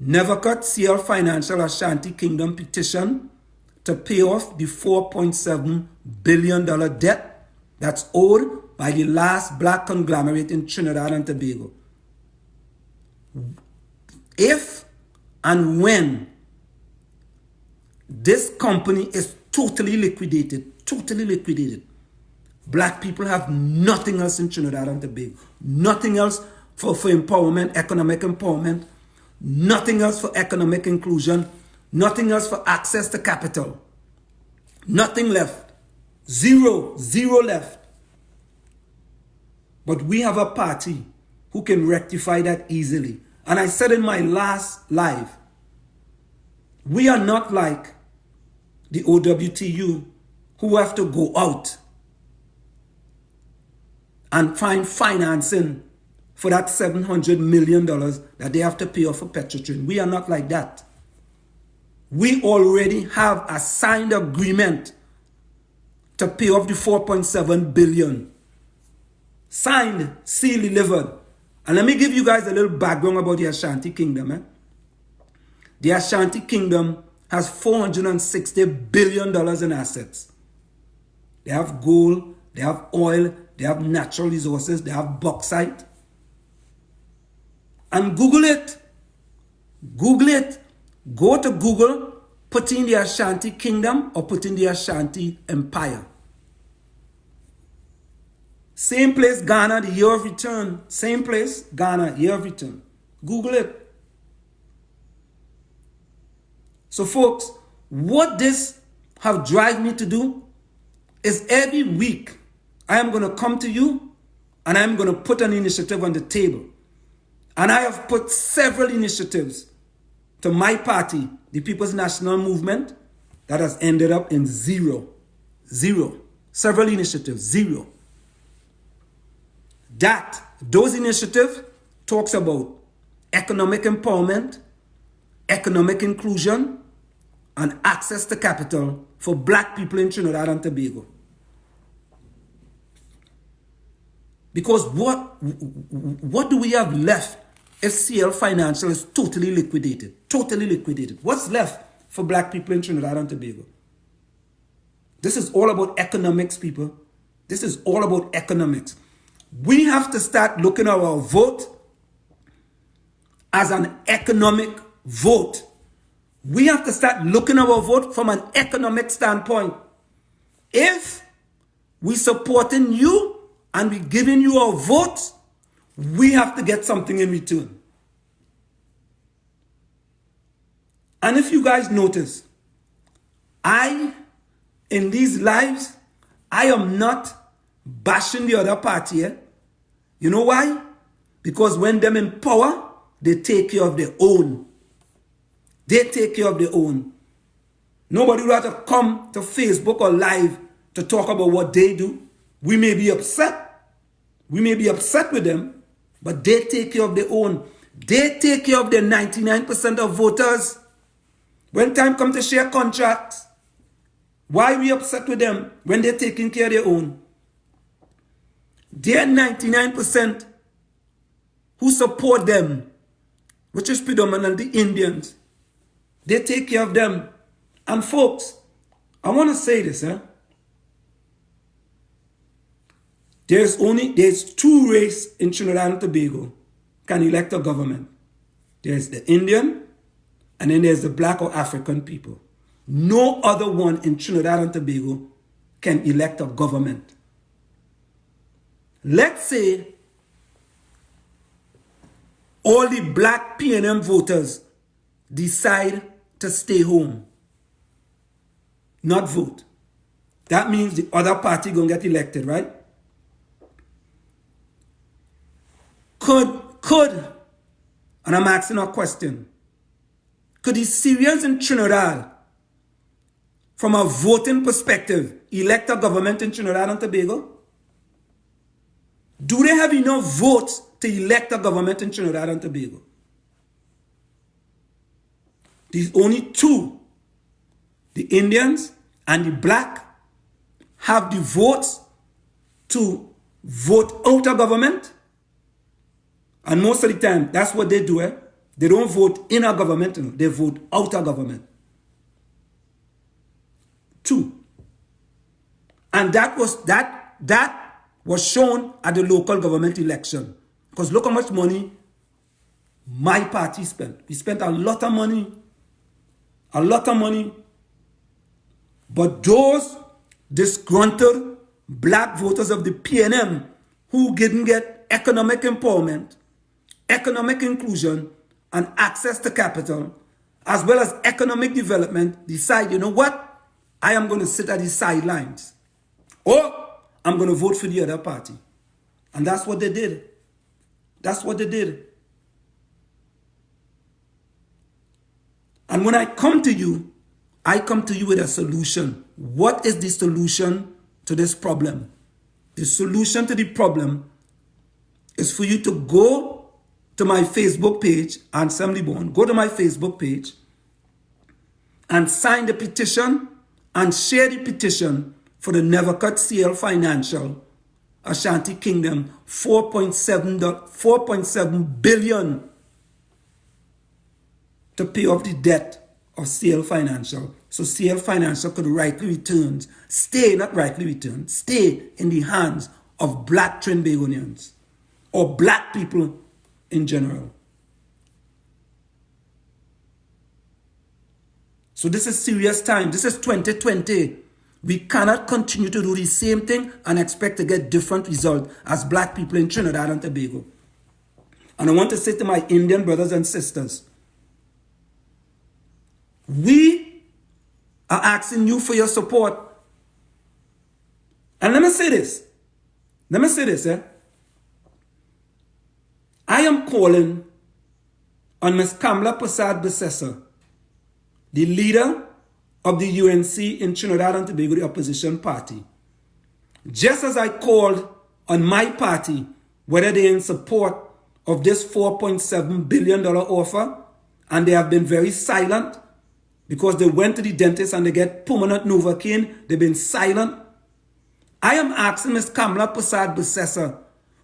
NEVICOTT-CL Financial-Ashanti Kingdom Petition to pay off the $4.7 billion debt that's owed by the last black conglomerate in Trinidad and Tobago. If and when this company is totally liquidated, black people have nothing else in Trinidad and Tobago. Nothing else for empowerment, economic empowerment. Nothing else for economic inclusion. Nothing else for access to capital. Nothing left. Zero left. But we have a party who can rectify that easily. And I said in my last live, we are not like the OWTU who have to go out and find financing for that $700 million that they have to pay off for Petrotrin. We are not like that. We already have a signed agreement to pay off the $4.7 billion. Signed, sealed, delivered. And let me give you guys a little background about the Ashanti Kingdom. The Ashanti Kingdom has $460 billion in assets. They have gold, they have oil, they have natural resources, they have bauxite. And Google it. Google it. Go to Google, put in the Ashanti Kingdom or put in the Ashanti Empire. Same place, Ghana, the year of return. Same place, Ghana, year of return. Google it. So folks, what this have driven me to do is every week I am going to come to you and I'm going to put an initiative on the table. And I have put several initiatives to my party, the People's National Movement, that has ended up in zero. Several initiatives, zero. Those initiatives talks about economic empowerment, economic inclusion, and access to capital for black people in Trinidad and Tobago. Because what do we have left if CL Financial is totally liquidated? Totally liquidated. What's left for black people in Trinidad and Tobago? This is all about economics, people. This is all about economics. We have to start looking at our vote as an economic vote. We have to start looking at our vote from an economic standpoint. If we supporting you and we giving you our vote, we have to get something in return. And if you guys notice, in these lives, I am not bashing the other party. You know why? Because when them in power, they take care of their own. They take care of their own. Nobody will have to come to Facebook or live to talk about what they do. We may be upset. We may be upset with them, but they take care of their own. They take care of their 99% of voters. When time comes to share contracts, why are we upset with them when they're taking care of their own? They're 99% who support them, which is predominantly Indians. They take care of them. And folks, I want to say this. There's two races in Trinidad and Tobago can elect a government. There's the Indian, and then there's the black or African people. No other one in Trinidad and Tobago can elect a government. Let's say all the black PNM voters decide to stay home, not vote. That means the other party gonna get elected, right? Could, and I'm asking a question, could the Syrians in Trinidad, from a voting perspective, elect a government in Trinidad and Tobago? Do they have enough votes to elect a government in Trinidad and Tobago? There's only two. The Indians and the black have the votes to vote out of government. And most of the time, that's what they do. They don't vote in a government, they vote out of government. Two. And that was shown at the local government election. Because look how much money my party spent. We spent a lot of money. A lot of money. But those disgruntled black voters of the PNM who didn't get economic empowerment, economic inclusion, and access to capital, as well as economic development, decide, you know what? I am going to sit at the sidelines. Or I'm going to vote for the other party. And that's what they did. That's what they did. And when I come to you with a solution. What is the solution to this problem? The solution to the problem is for you to go to my Facebook page, Assembly Born. Go to my Facebook page and sign the petition and share the petition for the NEVICOTT-CL Financial Ashanti Kingdom 4.7 billion to pay off the debt of CL Financial, so CL Financial could stay in the hands of black Trinbagonians or black people in general. So this is serious time. This is 2020. We cannot continue to do the same thing and expect to get different results as black people in Trinidad and Tobago. And I want to say to my Indian brothers and sisters, we are asking you for your support. And let me say this. I am calling on Ms. Kamla Prasad Besessa, the leader of the UNC in Trinidad and Tobago, the opposition party. Just as I called on my party, whether they're in support of this $4.7 billion offer, and they have been very silent, because they went to the dentist and they get permanent Novocaine, they've been silent. I am asking Ms. Kamla Prasad Besessa,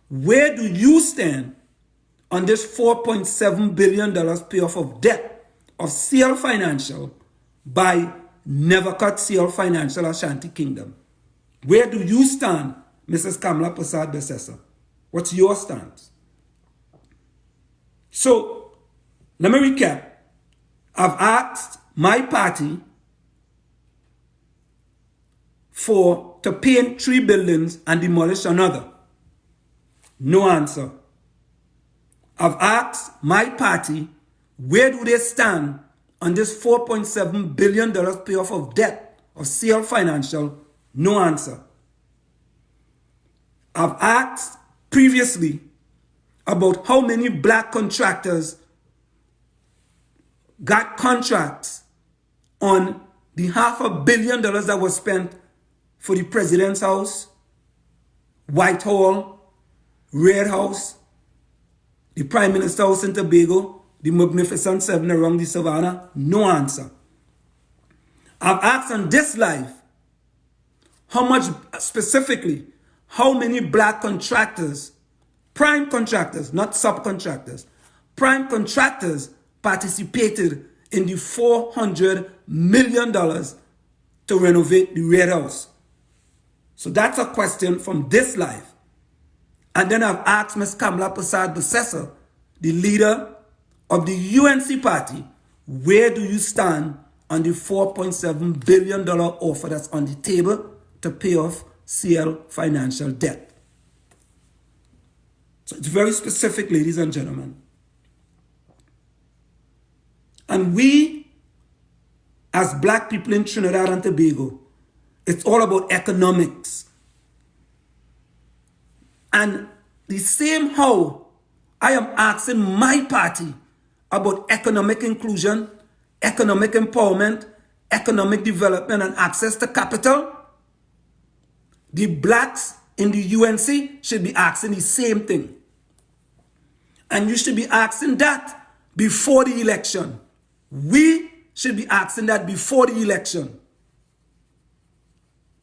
where do you stand on this $4.7 billion payoff of debt of CL Financial by NEVICOTT-CL Financial Ashanti Kingdom? Where do you stand, Mrs. Kamala Prasad-Besessa? What's your stance? So, let me recap. I've asked my party to paint 3 buildings and demolish another. No answer. I've asked my party, where do they stand on this $4.7 billion payoff of debt of CL Financial? No answer. I've asked previously about how many black contractors got contracts on the $500 million that was spent for the President's House, Whitehall, Red House, the Prime Minister's House in Tobago, the Magnificent Seven around the Savannah. No answer. I've asked on this live, how much specifically, how many black contractors, prime contractors, not subcontractors, prime contractors participated in the $400 million to renovate the Red House. So that's a question from this live. And then I've asked Ms. Kamala Prasad-Besessa, the leader of the UNC party, where do you stand on the $4.7 billion offer that's on the table to pay off CL financial debt? So it's very specific, ladies and gentlemen. And we, as black people in Trinidad and Tobago, it's all about economics. And the same how I am asking my party about economic inclusion, economic empowerment, economic development, and access to capital, the blacks in the UNC should be asking the same thing. And you should be asking that before the election. We should be asking that before the election.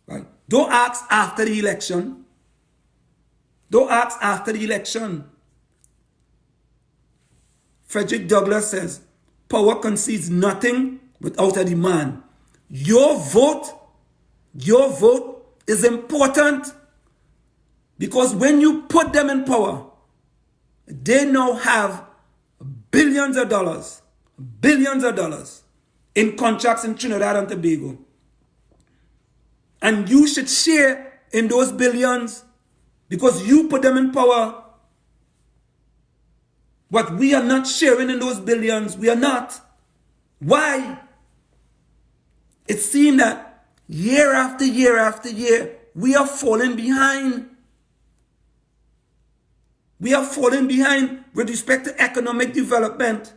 Right? Don't ask after the election. Don't ask after the election. Frederick Douglass says, power concedes nothing without a demand. Your vote is important, because when you put them in power, they now have billions of dollars in contracts in Trinidad and Tobago. And you should share in those billions because you put them in power. But we are not sharing in those billions. We are not. Why? It seems that year after year after year, we are falling behind. We are falling behind with respect to economic development,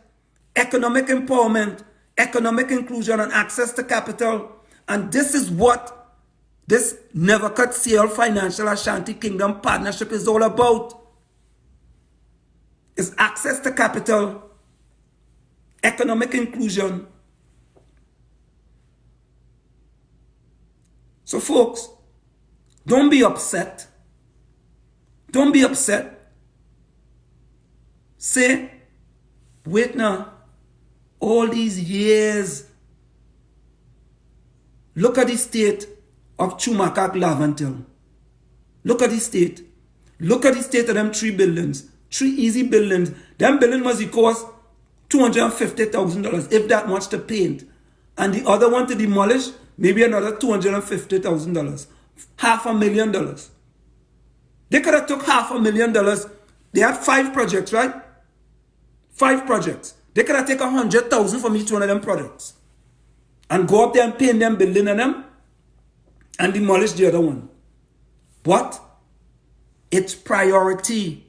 economic empowerment, economic inclusion, and access to capital. And this is what this NEVICOTT-CL Financial Ashanti Kingdom Partnership is all about. It's access to capital, economic inclusion. So folks, don't be upset. Don't be upset. Say, wait now, all these years, look at the state of Chumakak Lavantil. Look at the state. Look at the state of them 3 buildings. 3 easy buildings. Them building must cost $250,000, if that much to paint. And the other one to demolish, maybe another $250,000. $500,000. They could have took $500,000. They had 5 projects, right? 5 projects. They could have taken $100,000 from each one of them projects and go up there and paint them building on them and demolish the other one. But it's priority.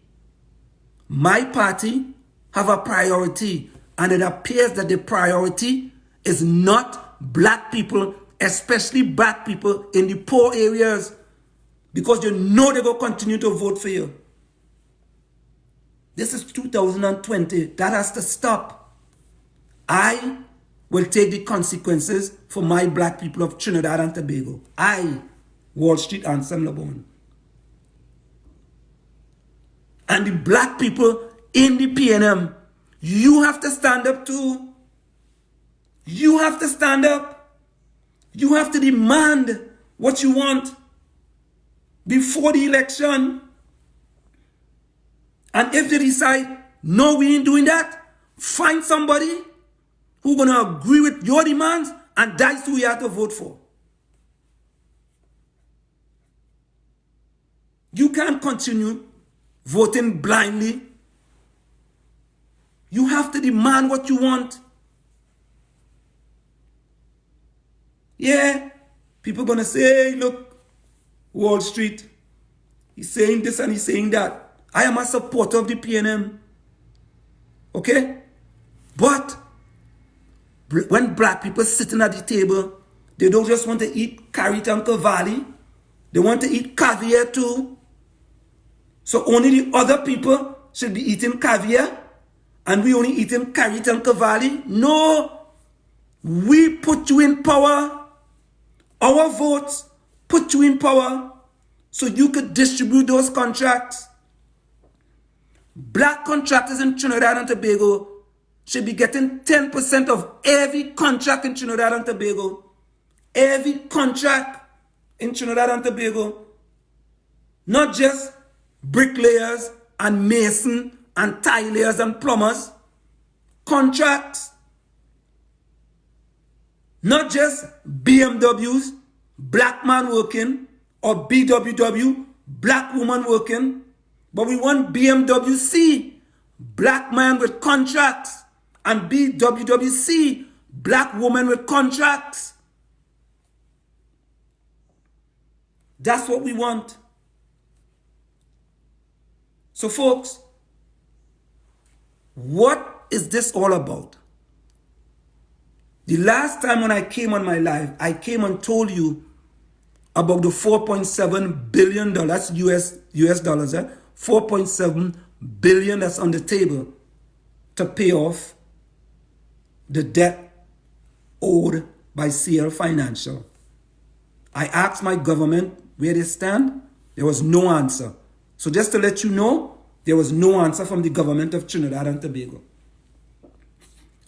My party have a priority, and it appears that the priority is not black people, especially black people in the poor areas, because you know they're going to continue to vote for you. This is 2020. That has to stop. I will take the consequences for my black people of Trinidad and Tobago. I, Wall Street and Sam LeBon. And the black people in the PNM, you have to stand up too. You have to stand up. You have to demand what you want before the election. And if they decide, no, we ain't doing that, find somebody who's going to agree with your demands, and that's who you have to vote for. You can't continue voting blindly. You have to demand what you want. Yeah, people are going to say, hey, look, Wall Street, he's saying this and he's saying that. I am a supporter of the PNM. Okay? But when black people sitting at the table, they don't just want to eat carrot and cavalli. They want to eat caviar too. So only the other people should be eating caviar, and we only eating carrot and cavalli? No. We put you in power. Our votes put you in power so you could distribute those contracts. Black contractors in Trinidad and Tobago should be getting 10% of every contract in Trinidad and Tobago. Every contract in Trinidad and Tobago. Not just bricklayers and mason and tilers and plumbers. Contracts. Not just BMWs, black man working, or BWW, black woman working, but we want BMWC, black man with contracts, and BWWC, black woman with contracts. That's what we want. So folks, what is this all about? The last time when I came on my live, I came and told you about the $4.7 billion, that's US dollars, 4.7 billion that's on the table to pay off the debt owed by CL Financial. I asked my government where they stand. There was no answer. So just to let you know, there was no answer from the government of Trinidad and Tobago.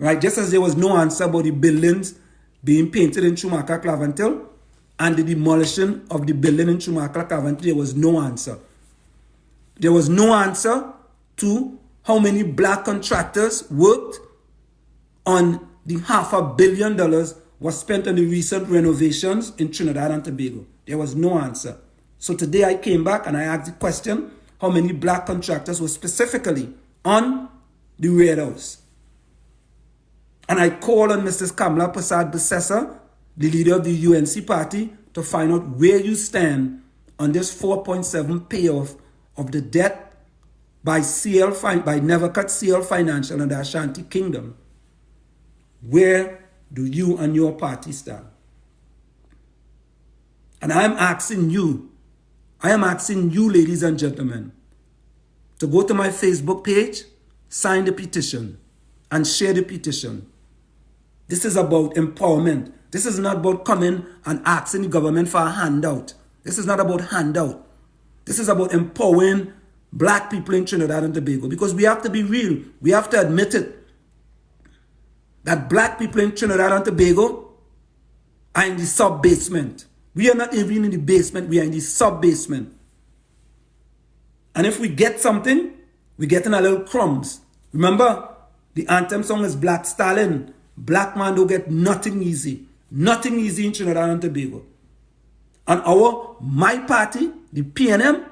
Right? Just as there was no answer about the buildings being painted in Chumaka-Clavantil and the demolition of the building in Chumaka-Clavantil, there was no answer. There was no answer to how many black contractors worked on the $500 million was spent on the recent renovations in Trinidad and Tobago. There was no answer. So today I came back and I asked the question, how many black contractors were specifically on the Red House? And I called on Mrs. Kamala Persad-Bissessar, the leader of the UNC party, to find out where you stand on this 4.7 payoff of the debt by NEVICOTT-CL Financial and the Ashanti Kingdom. Where do you and your party stand? And I am asking you, ladies and gentlemen, to go to my Facebook page, sign the petition, and share the petition. This is about empowerment. This is not about coming and asking the government for a handout. This is not about handout. This is about empowering black people in Trinidad and Tobago. Because we have to be real. We have to admit it. That black people in Trinidad and Tobago are in the sub-basement. We are not even in the basement. We are in the sub-basement. And if we get something, we're getting a little crumbs. Remember, the anthem song is Black Stalin. Black man don't get nothing easy. Nothing easy in Trinidad and Tobago. And my party, the PNM,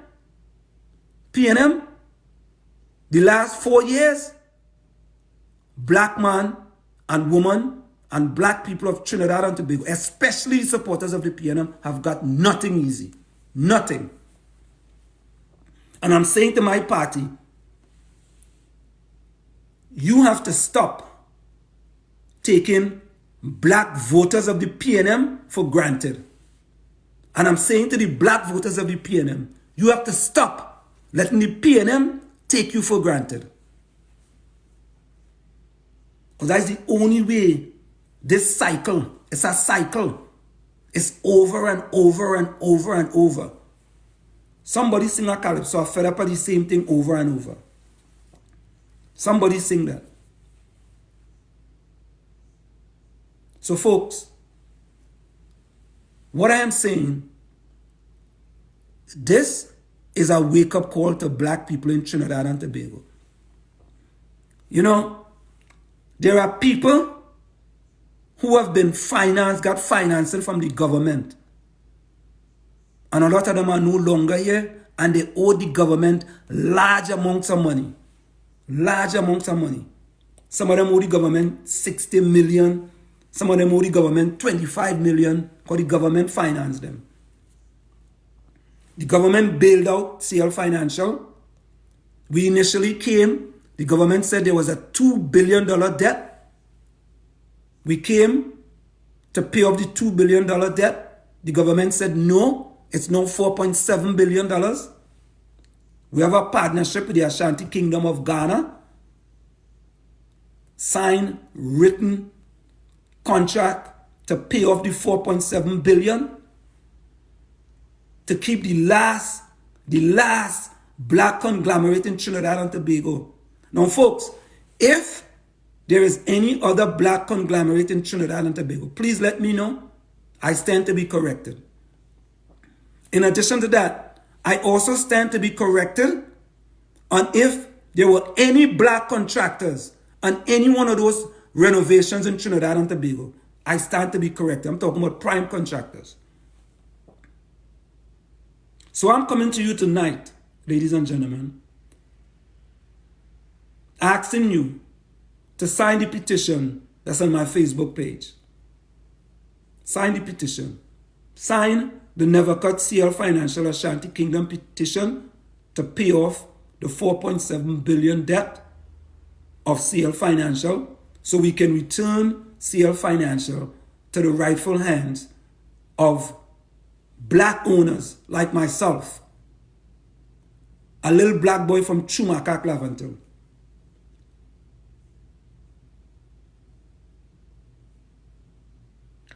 the last 4 years, black man and woman and black people of Trinidad and Tobago, especially supporters of the PNM, have got nothing easy. Nothing. And I'm saying to my party, you have to stop taking black voters of the PNM for granted. And I'm saying to the black voters of the PNM, you have to stop letting the PNM take you for granted. Because that's the only way this cycle, it's a cycle. It's over and over and over and over. Somebody sing a calypso, I fed up at the same thing over and over. Somebody sing that. So folks, what I am saying, this is a wake-up call to black people in Trinidad and Tobago. You know, there are people who have been got financing from the government. And a lot of them are no longer here, and they owe the government large amounts of money. Large amounts of money. Some of them owe the government 60 million. Some of them owe the government 25 million because the government financed them. The government bailed out CL Financial. We initially came, the government said there was a $2 billion debt. We came to pay off the $2 billion debt. The government said no, it's now $4.7 billion. We have a partnership with the Ashanti Kingdom of Ghana. Signed, written contract to pay off the 4.7 billion. To keep the last black conglomerate in Trinidad and Tobago. Now folks, if there is any other black conglomerate in Trinidad and Tobago, please let me know. I stand to be corrected. In addition to that, I also stand to be corrected on if there were any black contractors on any one of those renovations in Trinidad and Tobago. I stand to be corrected. I'm talking about prime contractors. So I'm coming to you tonight, ladies and gentlemen, asking you to sign the petition that's on my Facebook page. Sign the petition. Sign the NEVICOTT-CL Financial Ashanti Kingdom petition to pay off the 4.7 billion debt of CL Financial so we can return CL Financial to the rightful hands of black owners like myself, a little black boy from Chumaca-Clavanton.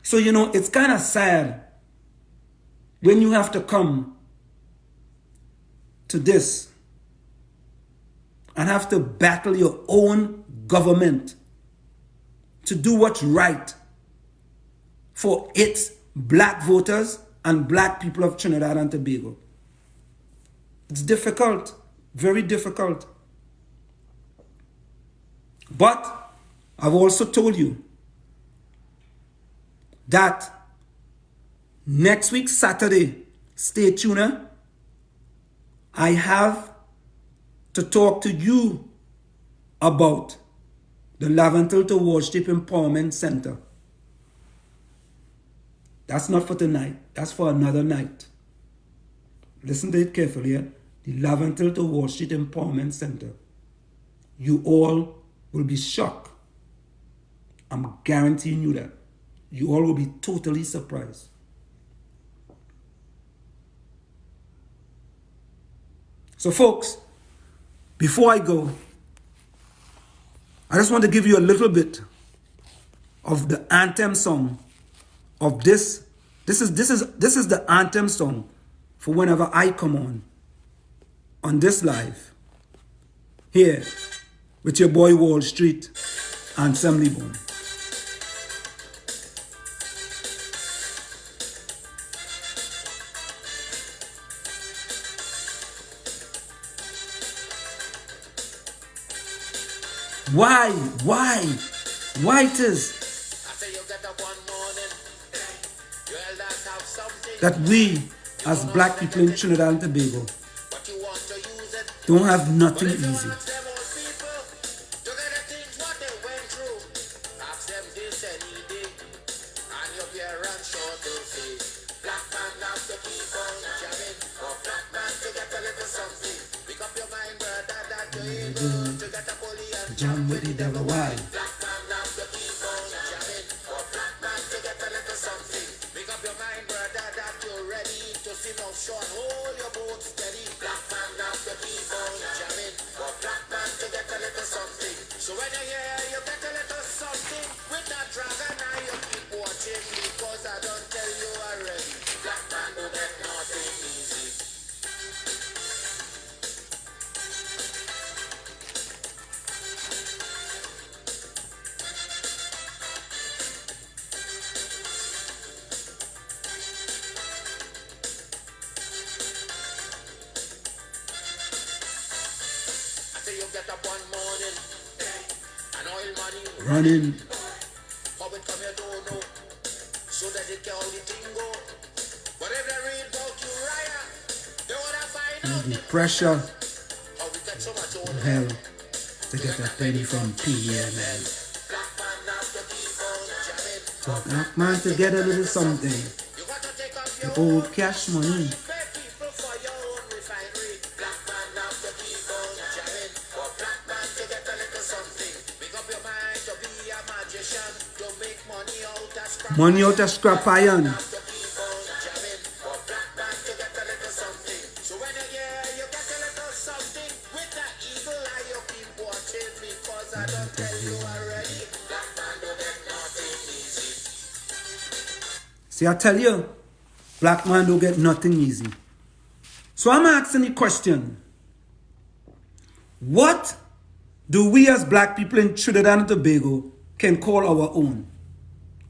So, you know, it's kind of sad when you have to come to this and have to battle your own government to do what's right for its black voters and black people of Trinidad and Tobago. It's difficult, very difficult. But I've also told you that next week, Saturday, stay tuned. I have to talk to you about the Laventil to Wall Street Empowerment Center. That's not for tonight. That's for another night. Listen to it carefully. Yeah? The Laventil to Wall Street Empowerment Center. You all will be shocked. I'm guaranteeing you that. You all will be totally surprised. So folks, before I go, I just want to give you a little bit of the anthem song of this. This is the anthem song for whenever I come on this live here with your boy Wall Street and Assembly Bone. Why it is that we as black people in Trinidad and Tobago don't have nothing easy. Jam with the devil, why? So when you hear you get a little something with that dragon, now you keep watching because I don't tell you already. Black man don't get nothing easy. get up one morning, and oil money running. how it come you don't know, so that it can all the thing go. But if they read about Uriah, they wanna find out The pressure, how we get so much oil. hell, to get that penny from PNL. Black man after people jamming. So black man to get a little something. You gotta take up The your old cash money. pay people for your own refinery. Black man after people jamming. For black man to get a little something. Make up your mind to be a magician. To make money out of scrap. Money out of scrap iron. After people jamming. For black man to get a little something. So when you hear you get a little something, with that eagle eye you keep watching, because I don't tell you already. Black man don't get nothing easy. See, I tell you, black man don't get nothing easy. So I'm asking the question, what do we as black people in Trinidad and Tobago can call our own?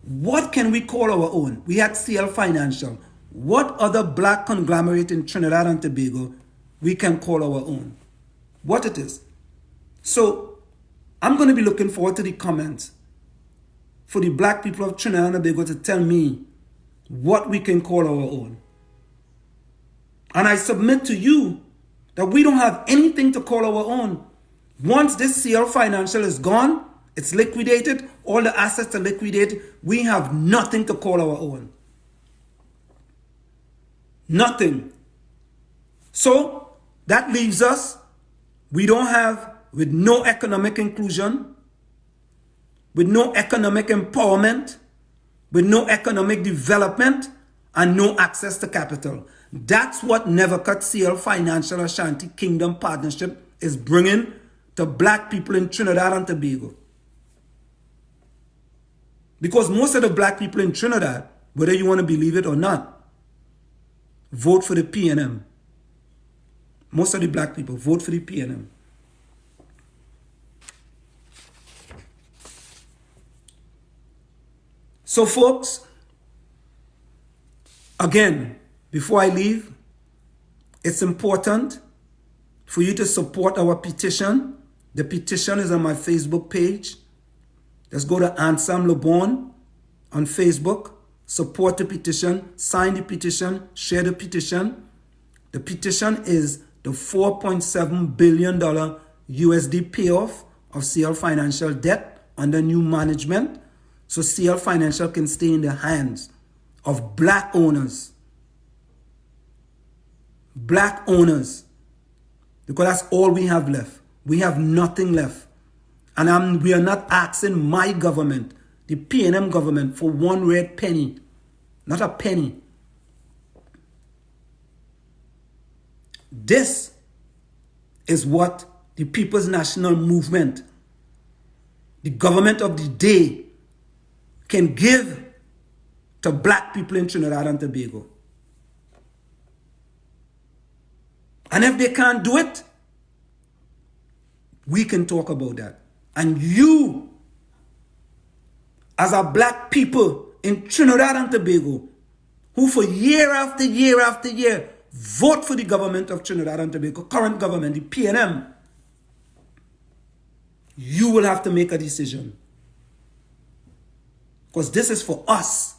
What can we call our own? We had CL Financial. What other black conglomerate in Trinidad and Tobago we can call our own? What it is? So I'm going to be looking forward to the comments for the black people of Trinidad and Tobago to tell me what we can call our own. And I submit to you that we don't have anything to call our own. Once this CL Financial is gone, it's liquidated, all the assets are liquidated, we have nothing to call our own. Nothing. So that leaves us, we don't have, with no economic inclusion, with no economic empowerment, with no economic development, and no access to capital. That's what NEVICOTT-CL Financial-Ashanti Kingdom Partnership is bringing to black people in Trinidad and Tobago. Because most of the black people in Trinidad, whether you want to believe it or not, vote for the PNM. Most of the black people vote for the PNM. So folks, again, before I leave, it's important for you to support our petition. The petition is on my Facebook page. Let's go to Ansam LeBon on Facebook. Support the petition, sign the petition, share the petition. The petition is the $4.7 billion USD payoff of CL Financial debt under new management, so CL Financial can stay in the hands of black owners. Black owners. Because that's all we have left. We have nothing left. And we are not asking my government, the PNM government, for one red penny. Not a penny. This is what the People's National Movement, the government of the day, can give to black people in Trinidad and Tobago. And if they can't do it, we can talk about that. And you, as a black people in Trinidad and Tobago, who for year after year after year vote for the government of Trinidad and Tobago, current government, the PNM, you will have to make a decision. Because this is for us.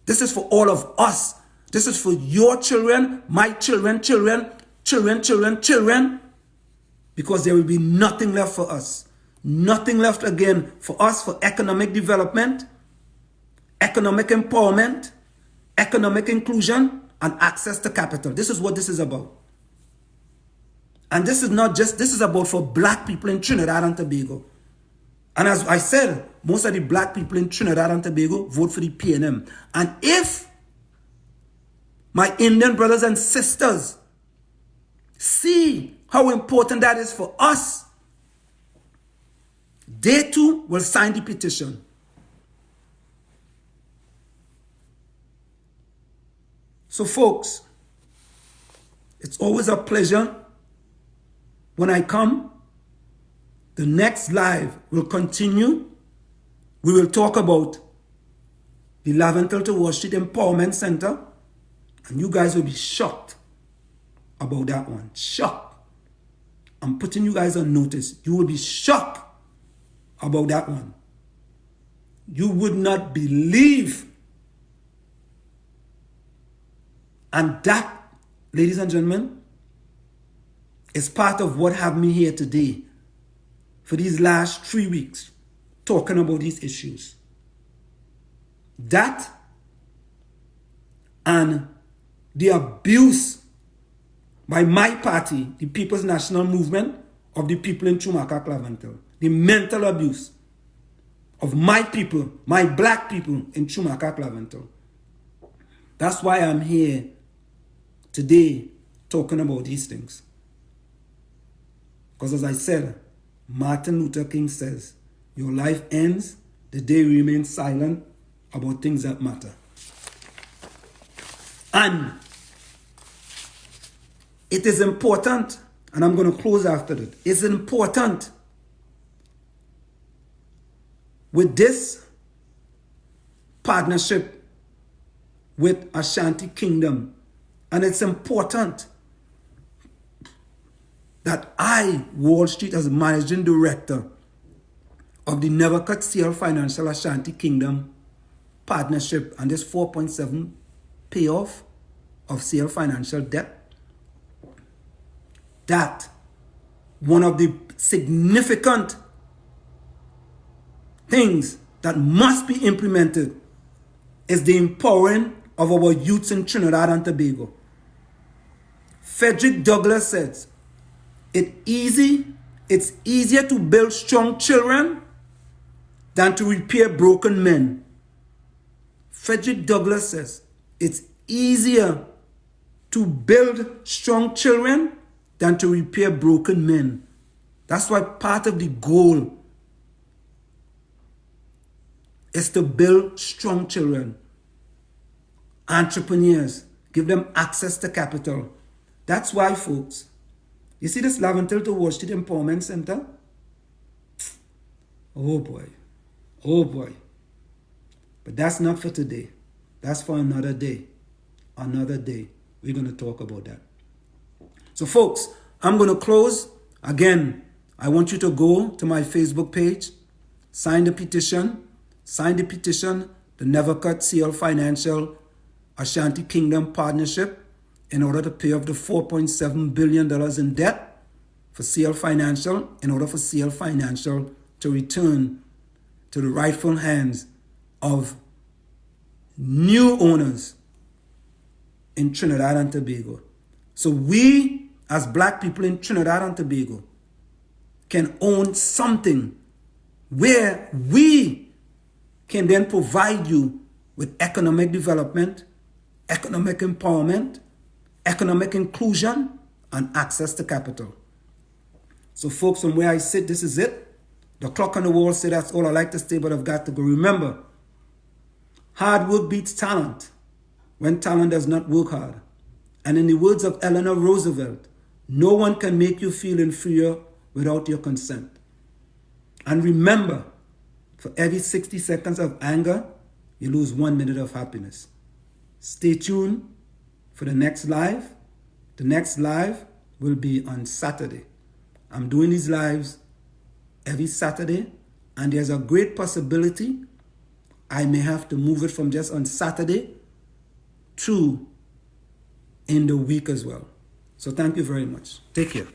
This is for all of us. This is for your children, my children, children, because there will be nothing left for us. Nothing left again for us for economic development, economic empowerment, economic inclusion, and access to capital. This is what this is about. And this is not just, this is about for black people in Trinidad and Tobago. And as I said, most of the black people in Trinidad and Tobago vote for the PNM. And if my Indian brothers and sisters see how important that is for us, they too will sign the petition. So folks, it's always a pleasure when I come. The next live will continue. We will talk about the Laventel to Wall Street Empowerment Center, and you guys will be shocked about that one. Shocked. I'm putting you guys on notice. You will be shocked about that one. You would not believe. And that, ladies and gentlemen, is part of what have me here today for these last 3 weeks talking about these issues. That and the abuse by my party, the People's National Movement, of the people in Chumaka-Clavintel. The mental abuse of my people, my black people in Chumaka-Clavintel. That's why I'm here today talking about these things. Because as I said, Martin Luther King says, your life ends the day you remain silent about things that matter. And it is important, and I'm going to close after that. It's important with this partnership with Ashanti Kingdom. And it's important that I, Wall Street, as managing director of the NEVICOTT-CL Financial Ashanti Kingdom partnership and this 4.7 payoff of CL financial debt, that one of the significant things that must be implemented is the empowering of our youths in Trinidad and Tobago. Frederick Douglass says, it's easier to build strong children than to repair broken men. Frederick Douglass says, it's easier to build strong children than to repair broken men. That's why part of the goal is to build strong children, entrepreneurs, give them access to capital. That's why, folks, you see this Laventil to Wall Street Empowerment Center? Oh boy, oh boy. But that's not for today. That's for another day. Another day, we're going to talk about that. So folks, I'm going to close. Again, I want you to go to my Facebook page, sign the petition, the NEVICOTT-CL Financial Ashanti Kingdom Partnership, in order to pay off the $4.7 billion in debt for CL Financial, in order for CL Financial to return to the rightful hands of new owners in Trinidad and Tobago. So we, as black people in Trinidad and Tobago, can own something where we can then provide you with economic development, economic empowerment, economic inclusion, and access to capital. So folks, from where I sit, this is it. The clock on the wall said that's all I like to say, but I've got to go. Remember, hard work beats talent when talent does not work hard. And in the words of Eleanor Roosevelt, no one can make you feel inferior without your consent. And remember, for every 60 seconds of anger, you lose 1 minute of happiness. Stay tuned for the next live. The next live will be on Saturday. I'm doing these lives every Saturday, and there's a great possibility I may have to move it from just on Saturday to in the week as well. So thank you very much. Take care.